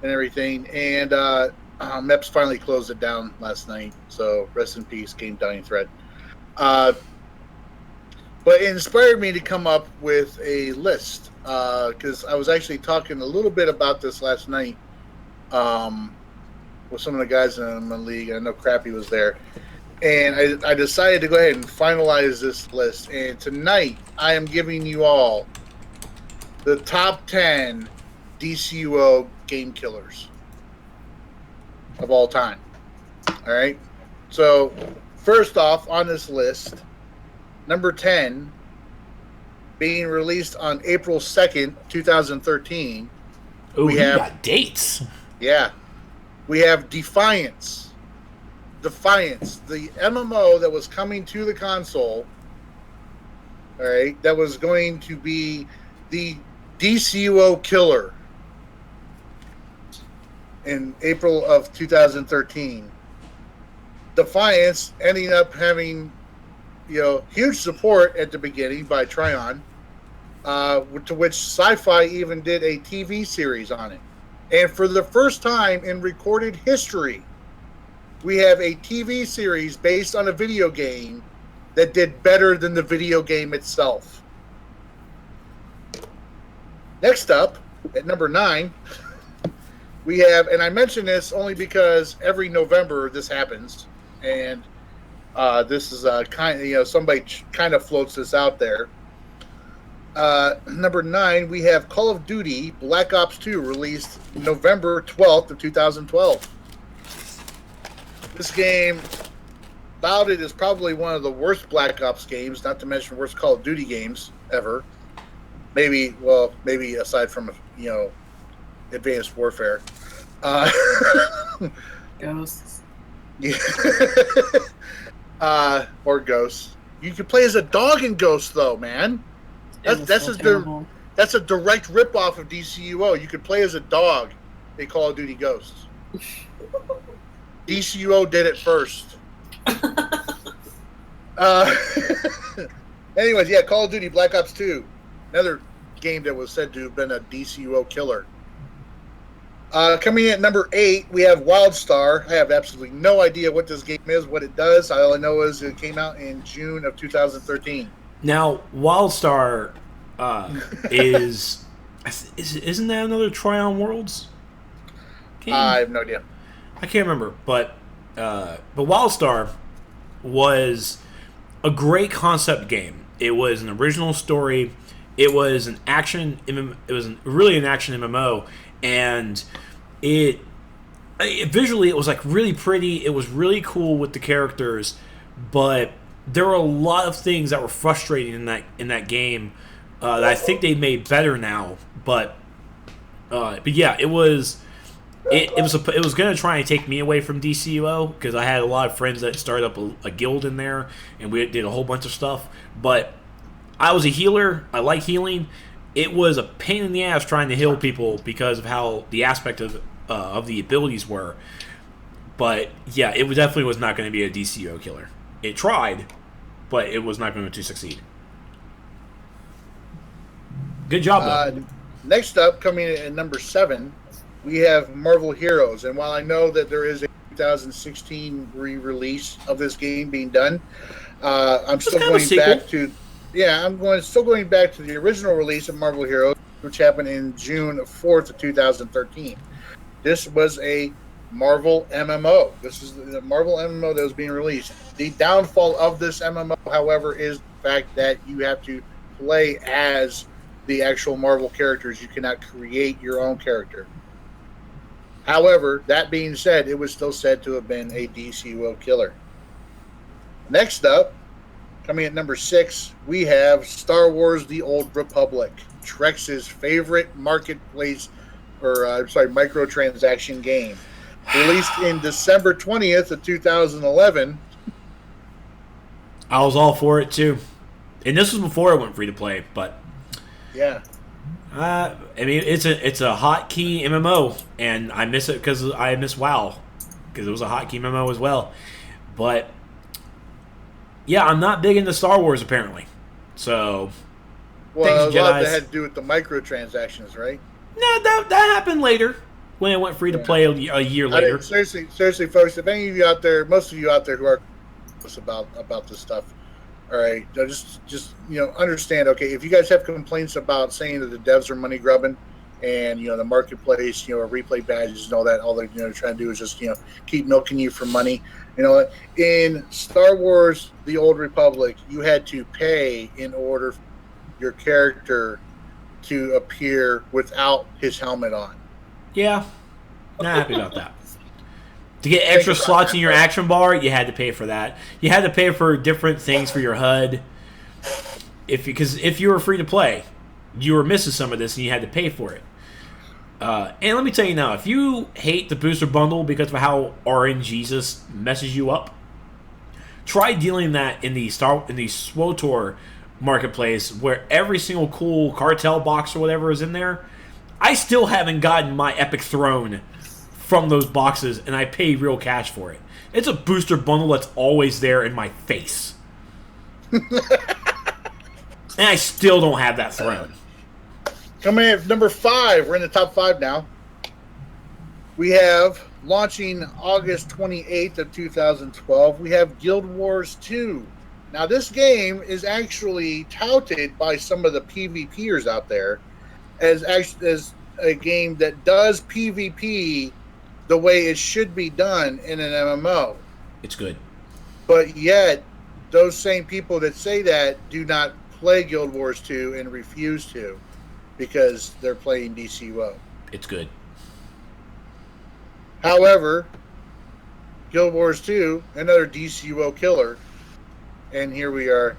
and everything. And MEPS finally closed it down last night. So rest in peace, Game Dying thread. But it inspired me to come up with a list because I was actually talking a little bit about this last night with some of the guys in my league. I know Crappy was there. And I decided to go ahead and finalize this list. And tonight, I am giving you all the top 10 DCUO game killers of all time. All right? So, first off on this list Number 10, being released on April 2nd, 2013. Oh, you got dates. Yeah. We have Defiance. Defiance, the MMO that was coming to the console. All right, that was going to be the DCUO Killer in April of 2013. Defiance ending up having, huge support at the beginning by Tryon, to which Sci-Fi even did a TV series on it. And for the first time in recorded history, we have a TV series based on a video game that did better than the video game itself. Next up, at number 9, we have, and I mention this only because every November this happens, and this is somebody kind of floats this out there. Number 9, we have Call of Duty Black Ops 2, released November 12th of 2012. This game, about it, is probably one of the worst Black Ops games, not to mention worst Call of Duty games ever. Maybe aside from, Advanced Warfare. Ghosts. Yeah. Or Ghosts. You can play as a dog in Ghosts, though, man. That's a direct ripoff of DCUO. You could play as a dog in Call of Duty Ghosts. DCUO did it first. Anyways, yeah, Call of Duty Black Ops 2. Another game that was said to have been a DCUO killer. Coming in at number 8, we have WildStar. I have absolutely no idea what this game is, what it does. All I know is it came out in June of 2013. Now, WildStar isn't that another Tryon Worlds game? I have no idea. I can't remember, but WildStar was a great concept game. It was an original story. It was an action. It was really an action MMO, and it visually it was like really pretty. It was really cool with the characters, but there were a lot of things that were frustrating in that game that I think they made better now. But yeah, it was going to try and take me away from DCUO because I had a lot of friends that started up a guild in there, and we did a whole bunch of stuff. But I was a healer. I like healing. It was a pain in the ass trying to heal people because of how the aspect of the abilities were. But yeah, it definitely was not going to be a DCUO killer. It tried, but it was not going to succeed. Good job, though. Next up, coming in at number 7, we have Marvel Heroes. And while I know that there is a 2016 re-release of this game being done, I'm still going back to the original release of Marvel Heroes, which happened in June 4th of 2013. This was a Marvel MMO. This is the Marvel MMO that was being released. The downfall of this MMO, however, is the fact that you have to play as the actual Marvel characters. You cannot create your own character. However, that being said, it was still said to have been a DCUO killer. Next up, coming at number 6, we have Star Wars The Old Republic, Trex's favorite marketplace, microtransaction game. Released in December 20th of 2011. I was all for it, too. And this was before it went free to play, but... Yeah. I mean, it's a hotkey MMO, and I miss it because I miss WoW, because it was a hotkey MMO as well. But yeah, I'm not big into Star Wars apparently. So, well, a lot that had to do with the microtransactions, right? No, that happened later when it went free to play a year later. Seriously, folks, if any of you out there, most of you out there who are about this stuff. All right, just understand. Okay, if you guys have complaints about saying that the devs are money grubbing, and the marketplace, replay badges and all that, all they're trying to do is just keep milking you for money. In Star Wars: The Old Republic, you had to pay in order for your character to appear without his helmet on. Yeah, not happy about that. To get extra slots in your action bar, you had to pay for that. You had to pay for different things for your HUD. if you were free to play, you were missing some of this and you had to pay for it. And let me tell you now, if you hate the booster bundle because of how RNGesus messes you up, try dealing that in the SWTOR marketplace, where every single cool cartel box or whatever is in there. I still haven't gotten my epic throne from those boxes, and I pay real cash for it. It's a booster bundle that's always there in my face. And I still don't have that throne. Coming in at number 5, we're in the top 5 now. We have, launching August 28th of 2012, we have Guild Wars 2. Now, this game is actually touted by some of the PvPers out there as a game that does PvP the way it should be done in an MMO. It's good. But yet, those same people that say that do not play Guild Wars 2 and refuse to because they're playing DCUO. It's good. However, Guild Wars 2, another DCUO killer, and here we are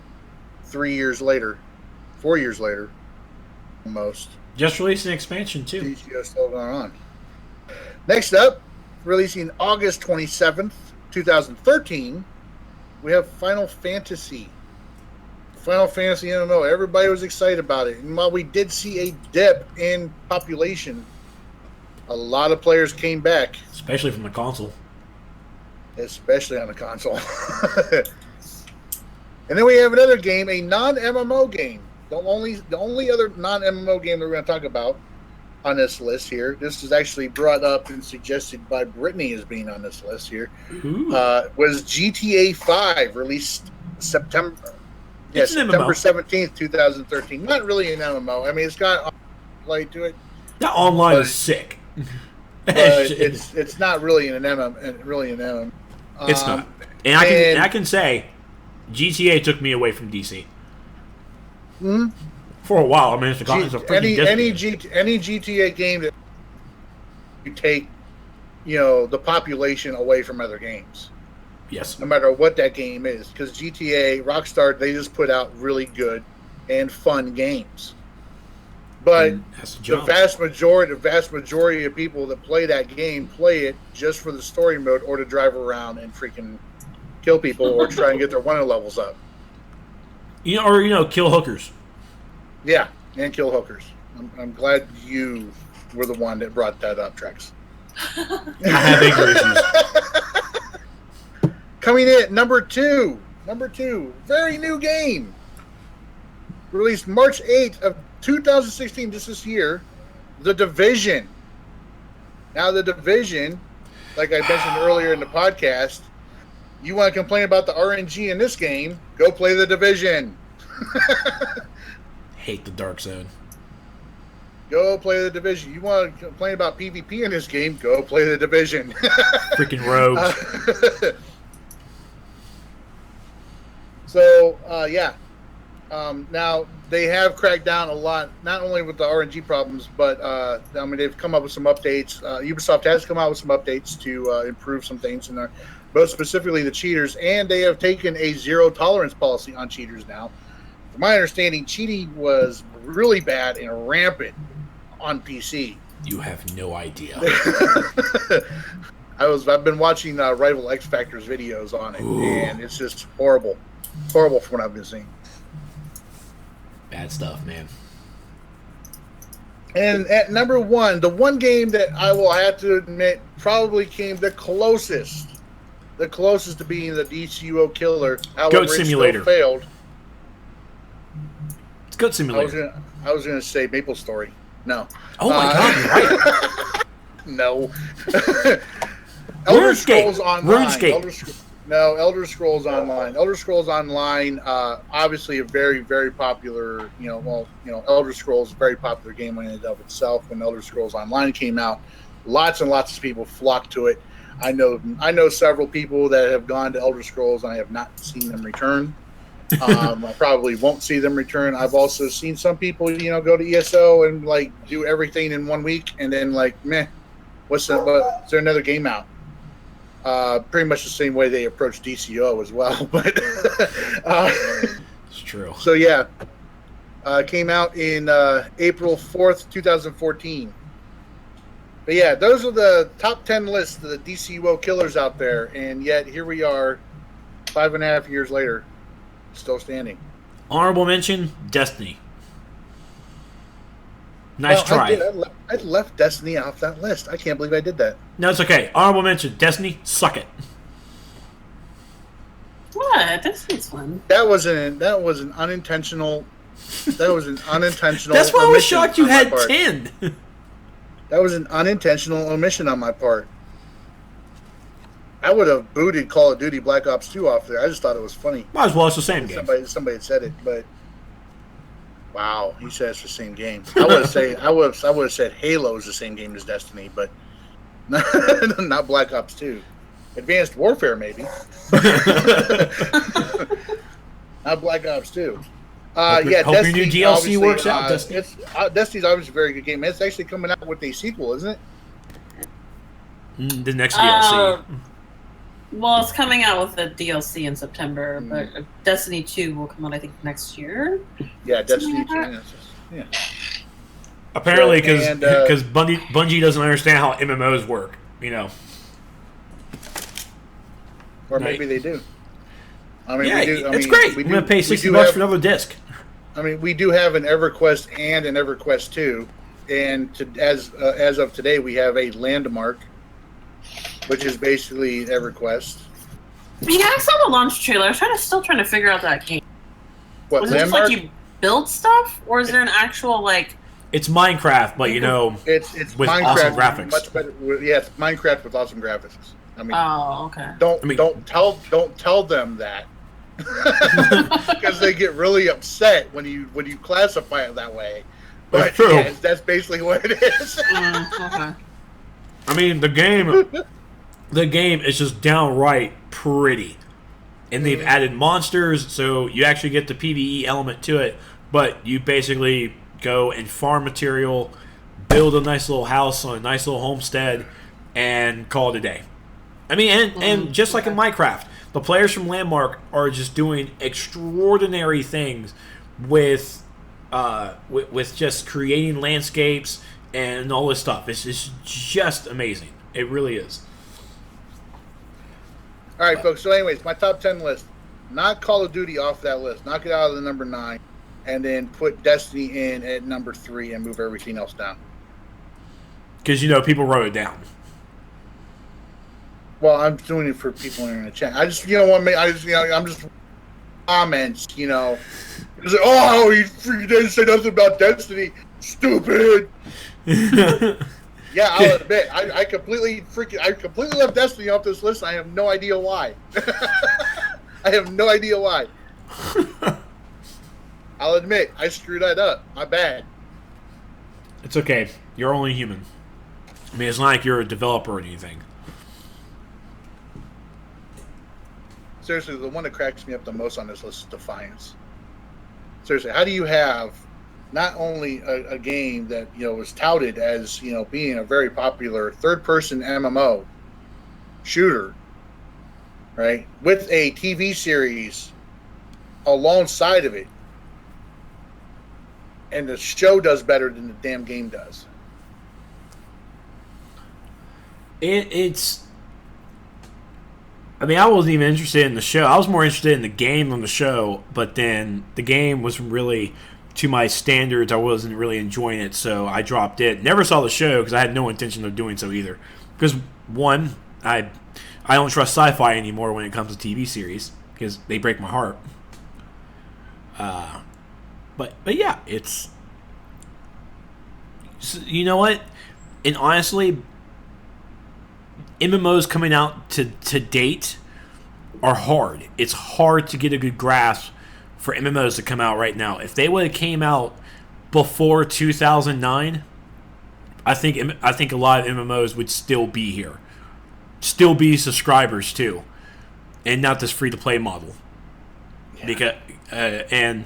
4 years later, almost. Just released an expansion, too. DCUO still going on. Next up, releasing August 27th, 2013, we have Final Fantasy. Final Fantasy MMO. Everybody was excited about it. And while we did see a dip in population, a lot of players came back. Especially from the console. Especially on the console. And then we have another game, a non-MMO game. The only other non-MMO game that we're going to talk about on this list here. This is actually brought up and suggested by Brittany as being on this list here. Was GTA 5, released September 17th, 2013. Not really an MMO. I mean, it's got play to it. That online is sick. But it's not really an MMO. It's not. And I can say, GTA took me away from DC. For a while. I mean, it's a freaking any GTA game that you take, the population away from other games. Yes. No matter what that game is, because GTA, Rockstar, they just put out really good and fun games. But the vast majority of people that play that game play it just for the story mode or to drive around and freaking kill people or try and get their wonder levels up. Kill hookers. Yeah, and kill hookers. I'm glad you were the one that brought that up, Trex. I have anger issues. Coming in at number two, very new game. Released March 8th of 2016, just this year, The Division. Now, The Division, like I mentioned earlier in the podcast, you want to complain about the RNG in this game, go play The Division. Hate the Dark Zone. Go play The Division. You want to complain about PvP in this game, go play The Division. Freaking rogues. Now, they have cracked down a lot, not only with the RNG problems, but they've come up with some updates. Ubisoft has come out with some updates to improve some things in there, both specifically the cheaters, and they have taken a zero tolerance policy on cheaters now. From my understanding, cheating was really bad and rampant on PC. You have no idea. I've been watching Rival X Factor's videos on it, and it's just horrible. Horrible from what I've been seeing. Bad stuff, man. And at number one, the one game that I will have to admit probably came the closest to being the DCUO killer. However, Goat Simulator. It still failed. It's Goat Simulator. I was going to say Maple Story. No. Oh my God, you're right. No. Elder Scrolls Online. RuneScape. Elder Scrolls Online. Elder Scrolls Online, obviously a very, very popular, Elder Scrolls, very popular game in and of itself. When Elder Scrolls Online came out, lots and lots of people flocked to it. I know several people that have gone to Elder Scrolls, and I have not seen them return. I probably won't see them return. I've also seen some people, go to ESO and do everything in 1 week, and then meh, is there another game out? Pretty much the same way they approach DCO as well, but it's true. So yeah, Came out in April 4th, 2014. But yeah, those are the top 10 lists of the DCUO killers out there, and yet here we are, 5.5 years later, still standing. Honorable mention, Destiny. Nice try. I left Destiny off that list. I can't believe I did that. No, it's okay. Honorable mention, Destiny, suck it. What? Destiny's fun. That was an unintentional. That was an unintentional. That's why I was shocked you had part. 10. That was an unintentional omission on my part. I would have booted Call of Duty Black Ops 2 off there. I just thought it was funny. Might as well, it's the same game. Somebody had said it, but wow, he said it's the same game. I would have said Halo is the same game as Destiny, but not Black Ops 2. Advanced Warfare, maybe. Not Black Ops 2. Hope your new DLC works out, Destiny. Destiny's obviously a very good game. It's actually coming out with a sequel, isn't it? The next DLC. Well, it's coming out with a DLC in September, but Destiny 2 will come out, I think, next year. Yeah, Destiny 2. Yeah. Apparently, because Bungie doesn't understand how MMOs work, you know. Or maybe they do. I mean, yeah, we do. It's great. I'm going to pay $60 for another disc. I mean, we do have an EverQuest and an EverQuest 2, and as of today, we have a Landmark, which is basically EverQuest. Yeah, I saw the launch trailer. I was still trying to figure out that game. What, was it just like you build stuff, or is there an actual like? It's Minecraft, but it's with Minecraft awesome graphics. Much better. Yeah, it's Minecraft with awesome graphics. I mean, oh, okay. Don't tell them that. Because they get really upset when you classify it that way. But that's true. Yeah, that's basically what it is. Okay. I mean, the game is just downright pretty, and they've added monsters, so you actually get the PvE element to it. But you basically go and farm material, build a nice little house on a nice little homestead, and call it a day. I mean, and just like in Minecraft, the players from Landmark are just doing extraordinary things with just creating landscapes and all this stuff. It's just amazing. It really is. All right, folks. So, anyways, my top 10 list. Knock Call of Duty off that list. Knock it out of the number 9, and then put Destiny in at number 3 and move everything else down. Because people wrote it down. Well, I'm doing it for people in the chat. I just, I'm just comments, It's like, oh, you didn't say nothing about Destiny. Stupid. Yeah, I'll admit, I completely left Destiny off this list. I have no idea why. I have no idea why. I'll admit, I screwed that up. My bad. It's okay. You're only human. I mean, it's not like you're a developer or anything. Seriously, the one that cracks me up the most on this list is Defiance. Seriously, how do you have not only a game that was touted as being a very popular third-person MMO shooter, right, with a TV series alongside of it, and the show does better than the damn game does? It's. I mean, I wasn't even interested in the show. I was more interested in the game than the show, but then the game was really, to my standards, I wasn't really enjoying it, so I dropped it. Never saw the show because I had no intention of doing so either. Because, one, I don't trust sci-fi anymore when it comes to TV series because they break my heart. But yeah, it's... You know what? And honestly... MMOs coming out to date are hard. It's hard to get a good grasp for MMOs to come out right now. If they would have came out before 2009, I think a lot of MMOs would still be here, still be subscribers too, and not this free to play model. Yeah. Because and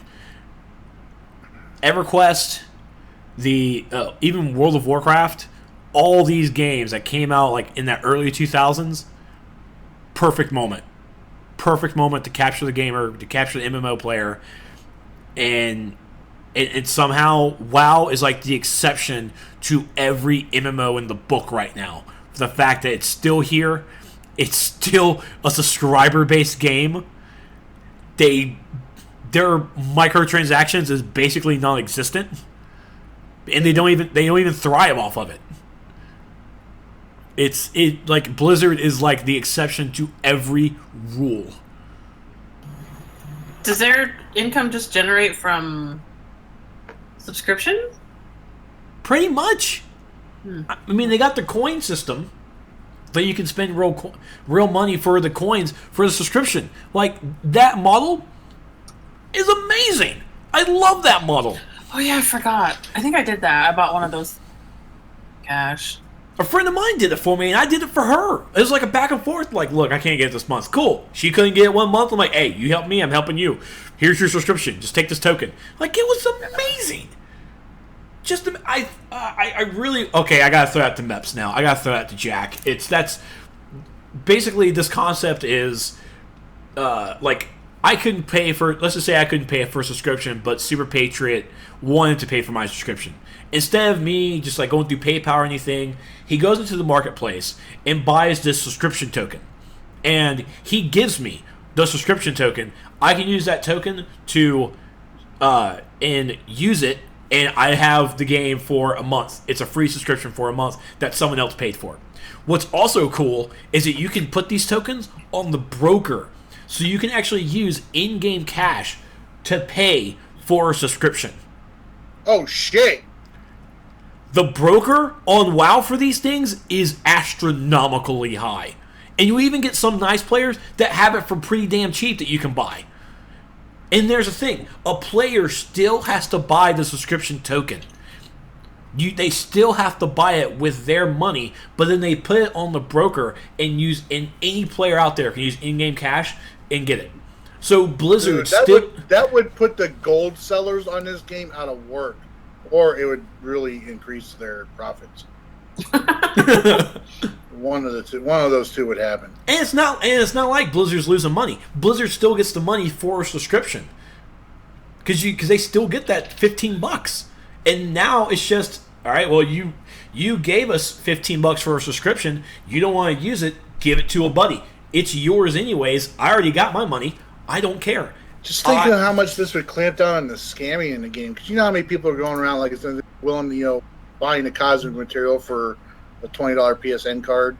EverQuest, even World of Warcraft. All these games that came out like in that early 2000s, perfect moment to capture the gamer, to capture the MMO player, and And somehow WoW is like the exception to every MMO in the book right now. The fact that it's still here, it's still a subscriber-based game. Their microtransactions is basically non-existent, and they don't even thrive off of it. Like Blizzard is like the exception to every rule. Does their income just generate from subscription? Pretty much. I mean, they got the coin system that you can spend real money for the coins for the subscription. Like, that model is amazing. I love that model. Oh yeah, I forgot. I think I did that. I bought one of those cash. A friend of mine did it for me, and I did it for her. It was like a back and forth. Like, look, I can't get it this month. Cool. She couldn't get it 1 month. I'm like, hey, you help me, I'm helping you. Here's your subscription. Just take this token. Like, it was amazing. Just, I really, okay, I gotta throw out to Meps now. I gotta throw out to Jack. That's, basically, this concept is, like, I couldn't pay for, let's just say I couldn't pay for a subscription, but Super Patriot wanted to pay for my subscription. Instead of me just like going through PayPal or anything, he goes into the marketplace and buys this subscription token. And he gives me the subscription token. I can use that token to and use it, and I have the game for a month. It's a free subscription for a month that someone else paid for. What's also cool is that you can put these tokens on the broker. So you can actually use in-game cash to pay for a subscription. Oh, shit. The broker on WoW for these things is astronomically high. And you even get some nice players that have it for pretty damn cheap that you can buy. And there's a thing. A player still has to buy the subscription token. They still have to buy it with their money, but then they put it on the broker and any player out there can use in-game cash and get it. So Blizzard that would put the gold sellers on this game out of work, or it would really increase their profits. One of those two would happen. And it's not like Blizzard's losing money. Blizzard still gets the money for a subscription because they still get that $15. And now it's just, all right, well, you gave us $15 for a subscription. You don't want to use it, give it to a buddy. It's yours anyways. I already got my money. I don't care. Just think of how much this would clamp down on the scamming in the game. Because you know how many people are going around like it's willing to, buying the cosmic material for a $20 PSN card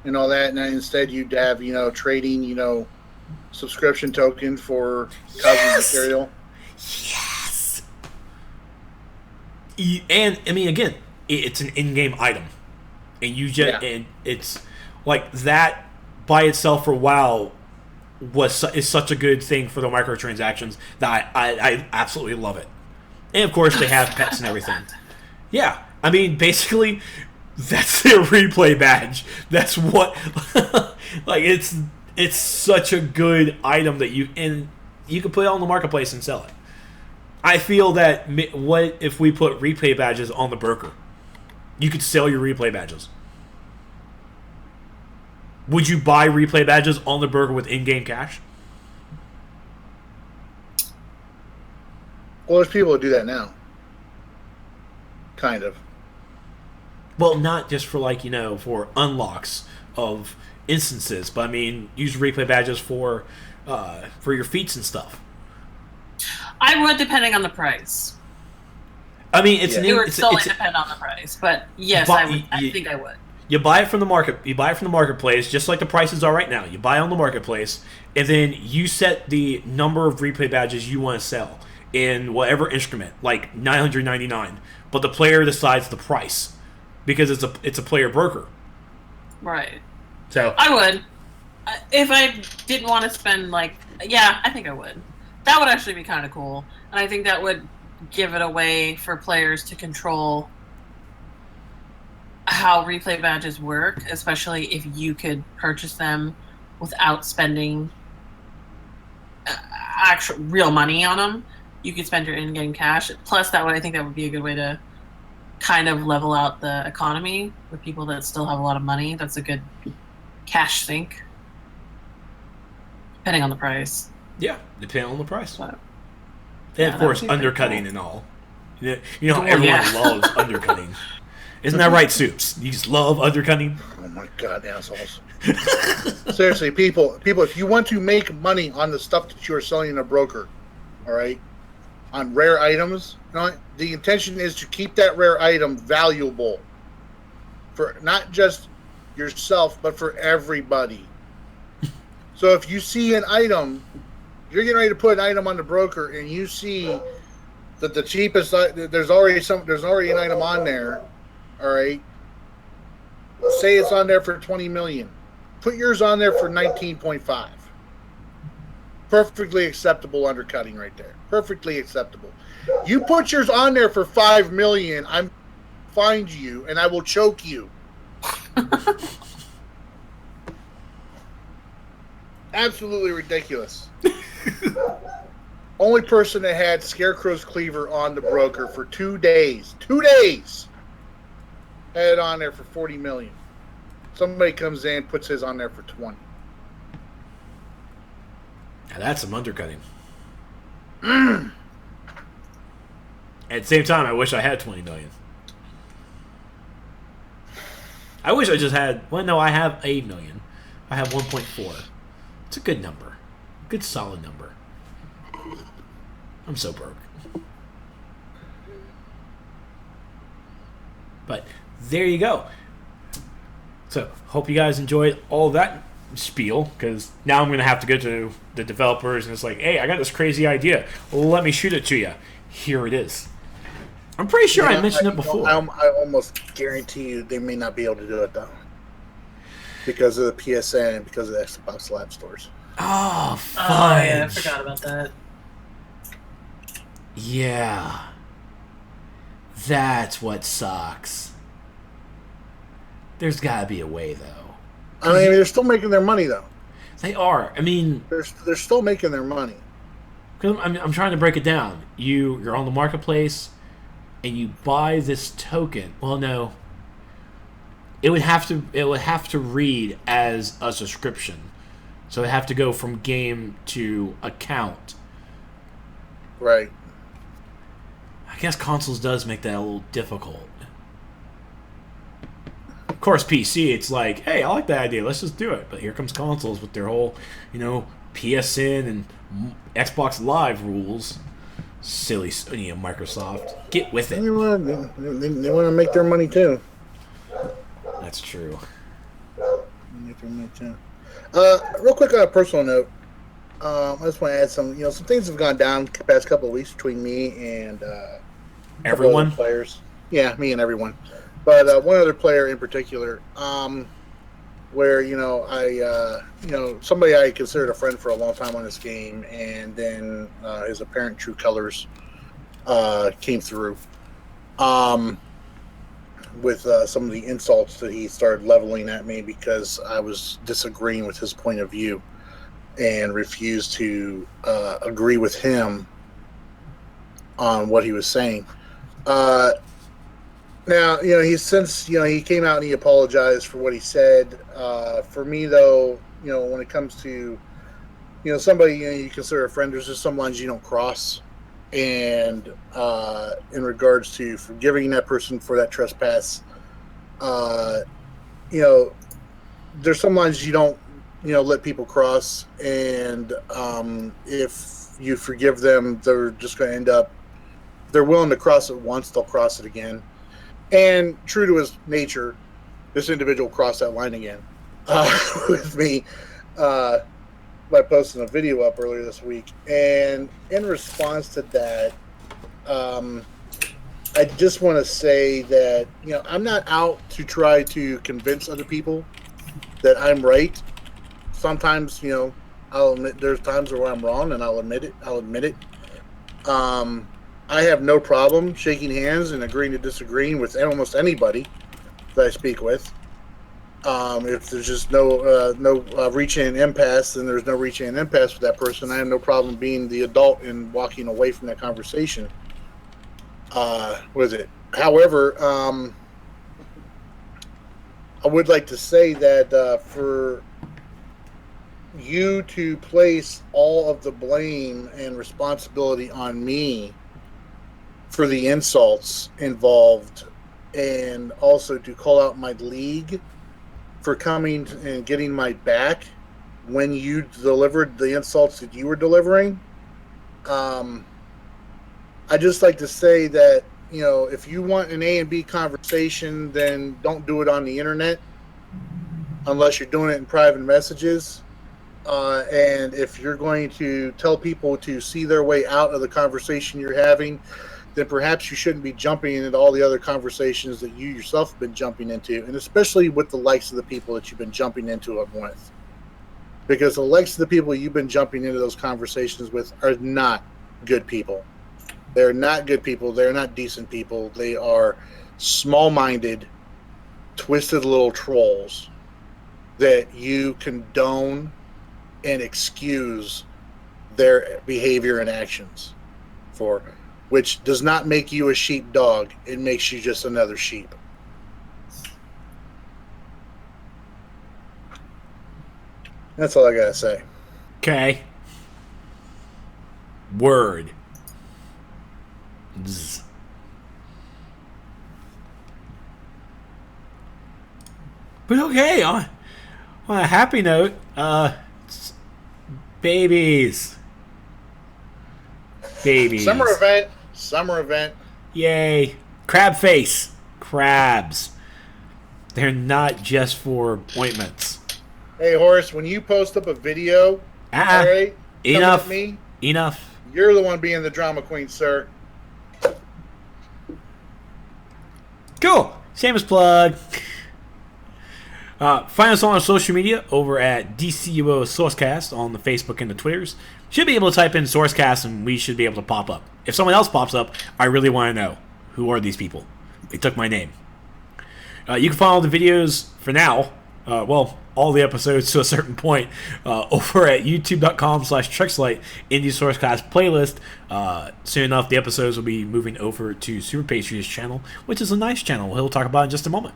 and all that. And then instead you'd have, trading, subscription token for cosmic material. Yes! And, I mean, again, it's an in-game item. And and it's like that by itself for WoW is such a good thing for the microtransactions that I absolutely love it. And of course they have pets and everything. Yeah, I mean basically that's their replay badge. That's what like it's such a good item that you can put it on the marketplace and sell it. I feel that what if we put replay badges on the broker? You could sell your replay badges. Would you buy replay badges on the broker with in-game cash? Well, there's people who do that now. Kind of. Well, not just for for unlocks of instances, but I mean, use replay badges for your feats and stuff. I would, depending on the price. I mean, it would solely depend on the price, but yes, I would. I think I would. You buy it from the market. You buy it from the marketplace, just like the prices are right now. You buy it on the marketplace, and then you set the number of replay badges you want to sell in whatever instrument, like 999. But the player decides the price because it's a player broker. Right. So I would, if I didn't want to spend I think I would. That would actually be kind of cool, and I think that would give it a way for players to control how replay badges work, especially if you could purchase them without spending actual real money on them. You could spend your in-game cash. Plus, that way, I think that would be a good way to kind of level out the economy with people that still have a lot of money. That's a good cash sink, depending on the price. Yeah, depending on the price. But And of course, that would be pretty undercutting cool. and all. You know how Oh, everyone yeah. loves undercutting. Isn't that right, Soups? You just love undercutting? Oh my god, assholes! Seriously, people, if you want to make money on the stuff that you are selling in a broker, all right, on rare items, you know, the intention is to keep that rare item valuable for not just yourself, but for everybody. So if you see an item, you're getting ready to put an item on the broker, and you see that the cheapest, there's already an item on there, all right. Say it's on there for 20 million. Put yours on there for 19.5. Perfectly acceptable undercutting right there. Perfectly acceptable. You put yours on there for 5 million, I'm find you and I will choke you. Absolutely ridiculous. Only person that had Scarecrow's Cleaver on the broker for 2 days. 2 days! Had it on there for 40 million. Somebody comes in, puts his on there for 20. Now that's some undercutting. At the same time, I wish I had 20 million. I wish I just had... Well, no, I have 8 million. I have 1.4. It's a good number. Good, solid number. I'm so broke. But there you go. So, hope you guys enjoyed all that spiel, because now I'm going to have to go to the developers and it's like, hey, I got this crazy idea. Well, let me shoot it to you. Here it is. I'm pretty sure I mentioned it before. I almost guarantee you they may not be able to do it, though. Because of the PSN and because of the Xbox Live stores. Oh, Oh, fudge. yeah, I forgot about that. Yeah. That's what sucks. There's got to be a way, though. I mean, they're still making their money, though. They are. I mean... They're still making their money. Cause I'm trying to break it down. You're on the marketplace, and you buy this token. Well, no. It would have to read as a subscription. So it have to go from game to account. Right. I guess consoles does make that a little difficult. Of course, PC, it's like, hey, I like that idea. Let's just do it. But here comes consoles with their whole, PSN and Xbox Live rules. Silly, Microsoft. Get with it. They want to make their money, too. That's true. Make their money, too. Real quick on a personal note, I just want to add some things have gone down the past couple of weeks between me and Everyone? players. Yeah, me and everyone. But one other player in particular, where somebody I considered a friend for a long time on this game, and then his apparent true colors came through with some of the insults that he started leveling at me because I was disagreeing with his point of view and refused to agree with him on what he was saying. Now, he came out and he apologized for what he said. For me, though, when it comes to, somebody you consider a friend, there's just some lines you don't cross. And in regards to forgiving that person for that trespass, there's some lines you don't, let people cross. And if you forgive them, they're just going to end up, they're willing to cross it once, they'll cross it again. And true to his nature, this individual crossed that line again with me by posting a video up earlier this week. And in response to that, I just want to say that, I'm not out to try to convince other people that I'm right. Sometimes, I'll admit there's times where I'm wrong, and I'll admit it. I have no problem shaking hands and agreeing to disagree with almost anybody that I speak with. If there's just no reaching an impasse, then there's no reaching an impasse with that person. I have no problem being the adult and walking away from that conversation with it. However, I would like to say that for you to place all of the blame and responsibility on me for the insults involved, and also to call out my league for coming and getting my back when you delivered the insults that you were delivering. I just like to say that, you know, if you want an A and B conversation, then don't do it on the internet unless you're doing it in private messages. And if you're going to tell people to see their way out of the conversation you're having, then perhaps you shouldn't be jumping into all the other conversations that you yourself have been jumping into, and especially with the likes of the people that you've been jumping into them with. Because the likes of the people you've been jumping into those conversations with are not good people. They're not good people. They're not decent people. They are small-minded, twisted little trolls that you condone and excuse their behavior and actions for, which does not make you a sheepdog. It makes you just another sheep. That's all I gotta say. Okay. Word. Zzz. But okay, on a happy note, babies. Summer event. Yay. Crab face. Crabs. They're not just for ointments. Hey, Horace, when you post up a video, all right, enough. Me, Enough. you're the one being the drama queen, sir. Cool. Shameless plug. Find us on our social media over at DCUO Sourcecast on the Facebook and the Twitters. Should be able to type in Sourcecast and we should be able to pop up. If someone else pops up, I really want to know, who are these people? They took my name. You can follow the videos for now. All the episodes to a certain point over at youtube.com/Trexlight in the Sourcecast playlist. Soon enough, the episodes will be moving over to Super Patriot's channel, which is a nice channel he'll talk about in just a moment.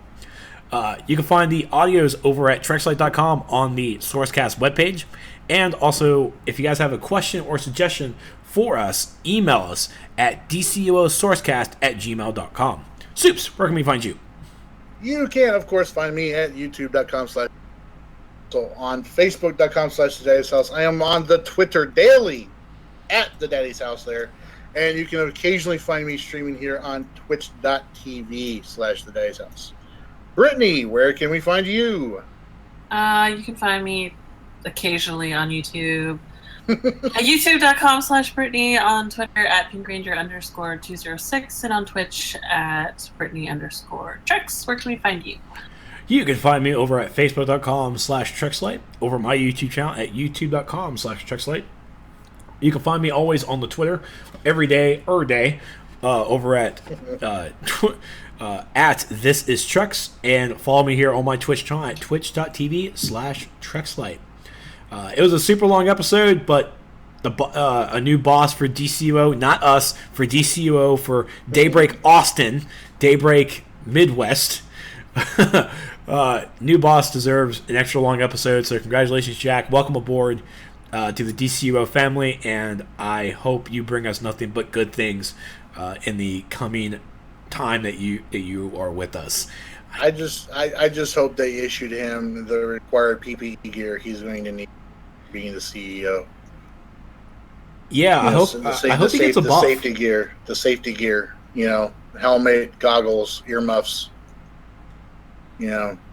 You can find the audios over at Trexlight.com on the Sourcecast webpage. And also, if you guys have a question or suggestion for us, email us at dcuosourcecast@gmail.com. Soups, where can we find you? You can, of course, find me at youtube.com/ so on facebook.com/The Daddy's House. I am on the Twitter daily at The Daddy's House there. And you can occasionally find me streaming here on twitch.tv/The Daddy's House. Brittany, where can we find you? You can find me occasionally on YouTube. At youtube.com/Brittany, on Twitter at PinkRanger_206, and on Twitch at Brittany_Trex. Where can we find you? You can find me over at facebook.com/Trexlight, over my YouTube channel at youtube.com/Trexlight. You can find me always on the Twitter, every day, over at This Is Trex, and follow me here on my Twitch channel at twitch.tv/Trexlight. It was a super long episode, but a new boss for DCUO, not us, for DCUO, for Daybreak Austin, Daybreak Midwest. New boss deserves an extra long episode, so congratulations, Jack. Welcome aboard to the DCUO family, and I hope you bring us nothing but good things in the coming time that you are with us. I just hope they issued him the required PPE gear he's going to need being the CEO. Yeah, I hope he gets a buff. The safety gear, helmet, goggles, earmuffs,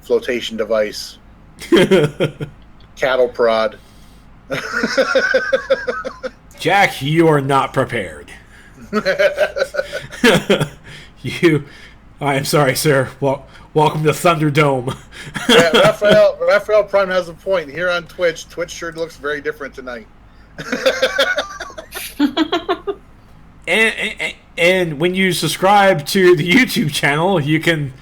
flotation device, cattle prod. Jack, you are not prepared. I am sorry, sir. Welcome to Thunderdome. Yeah, Raphael Prime has a point. Here on Twitch sure looks very different tonight. and when you subscribe to the YouTube channel, you can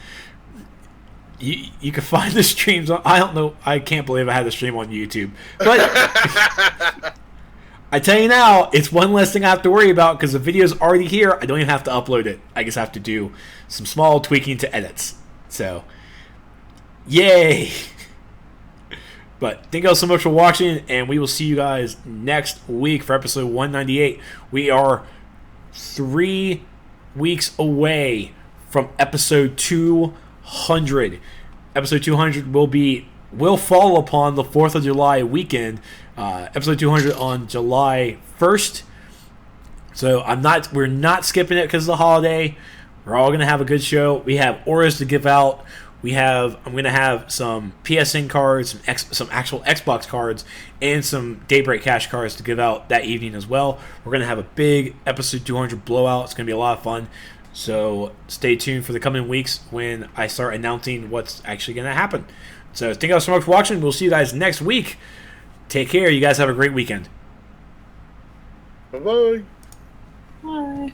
find the streams on, I don't know, I can't believe I had the stream on YouTube, but I tell you now, it's one less thing I have to worry about because the video's already here. I don't even have to upload it. I just have to do some small tweaking to edits. So, yay! But thank you all so much for watching, and we will see you guys next week for episode 198. We are 3 weeks away from episode 200. Episode 200 will fall upon the 4th of July weekend. Episode 200 on July 1st. So we're not skipping it because of the holiday. We're all gonna have a good show. We have auras to give out. I'm gonna have some PSN cards, some actual Xbox cards, and some Daybreak Cash cards to give out that evening as well. We're gonna have a big episode 200 blowout. It's gonna be a lot of fun. So stay tuned for the coming weeks when I start announcing what's actually gonna happen. So thank you guys so much for watching. We'll see you guys next week. Take care. You guys have a great weekend. Bye-bye. Bye.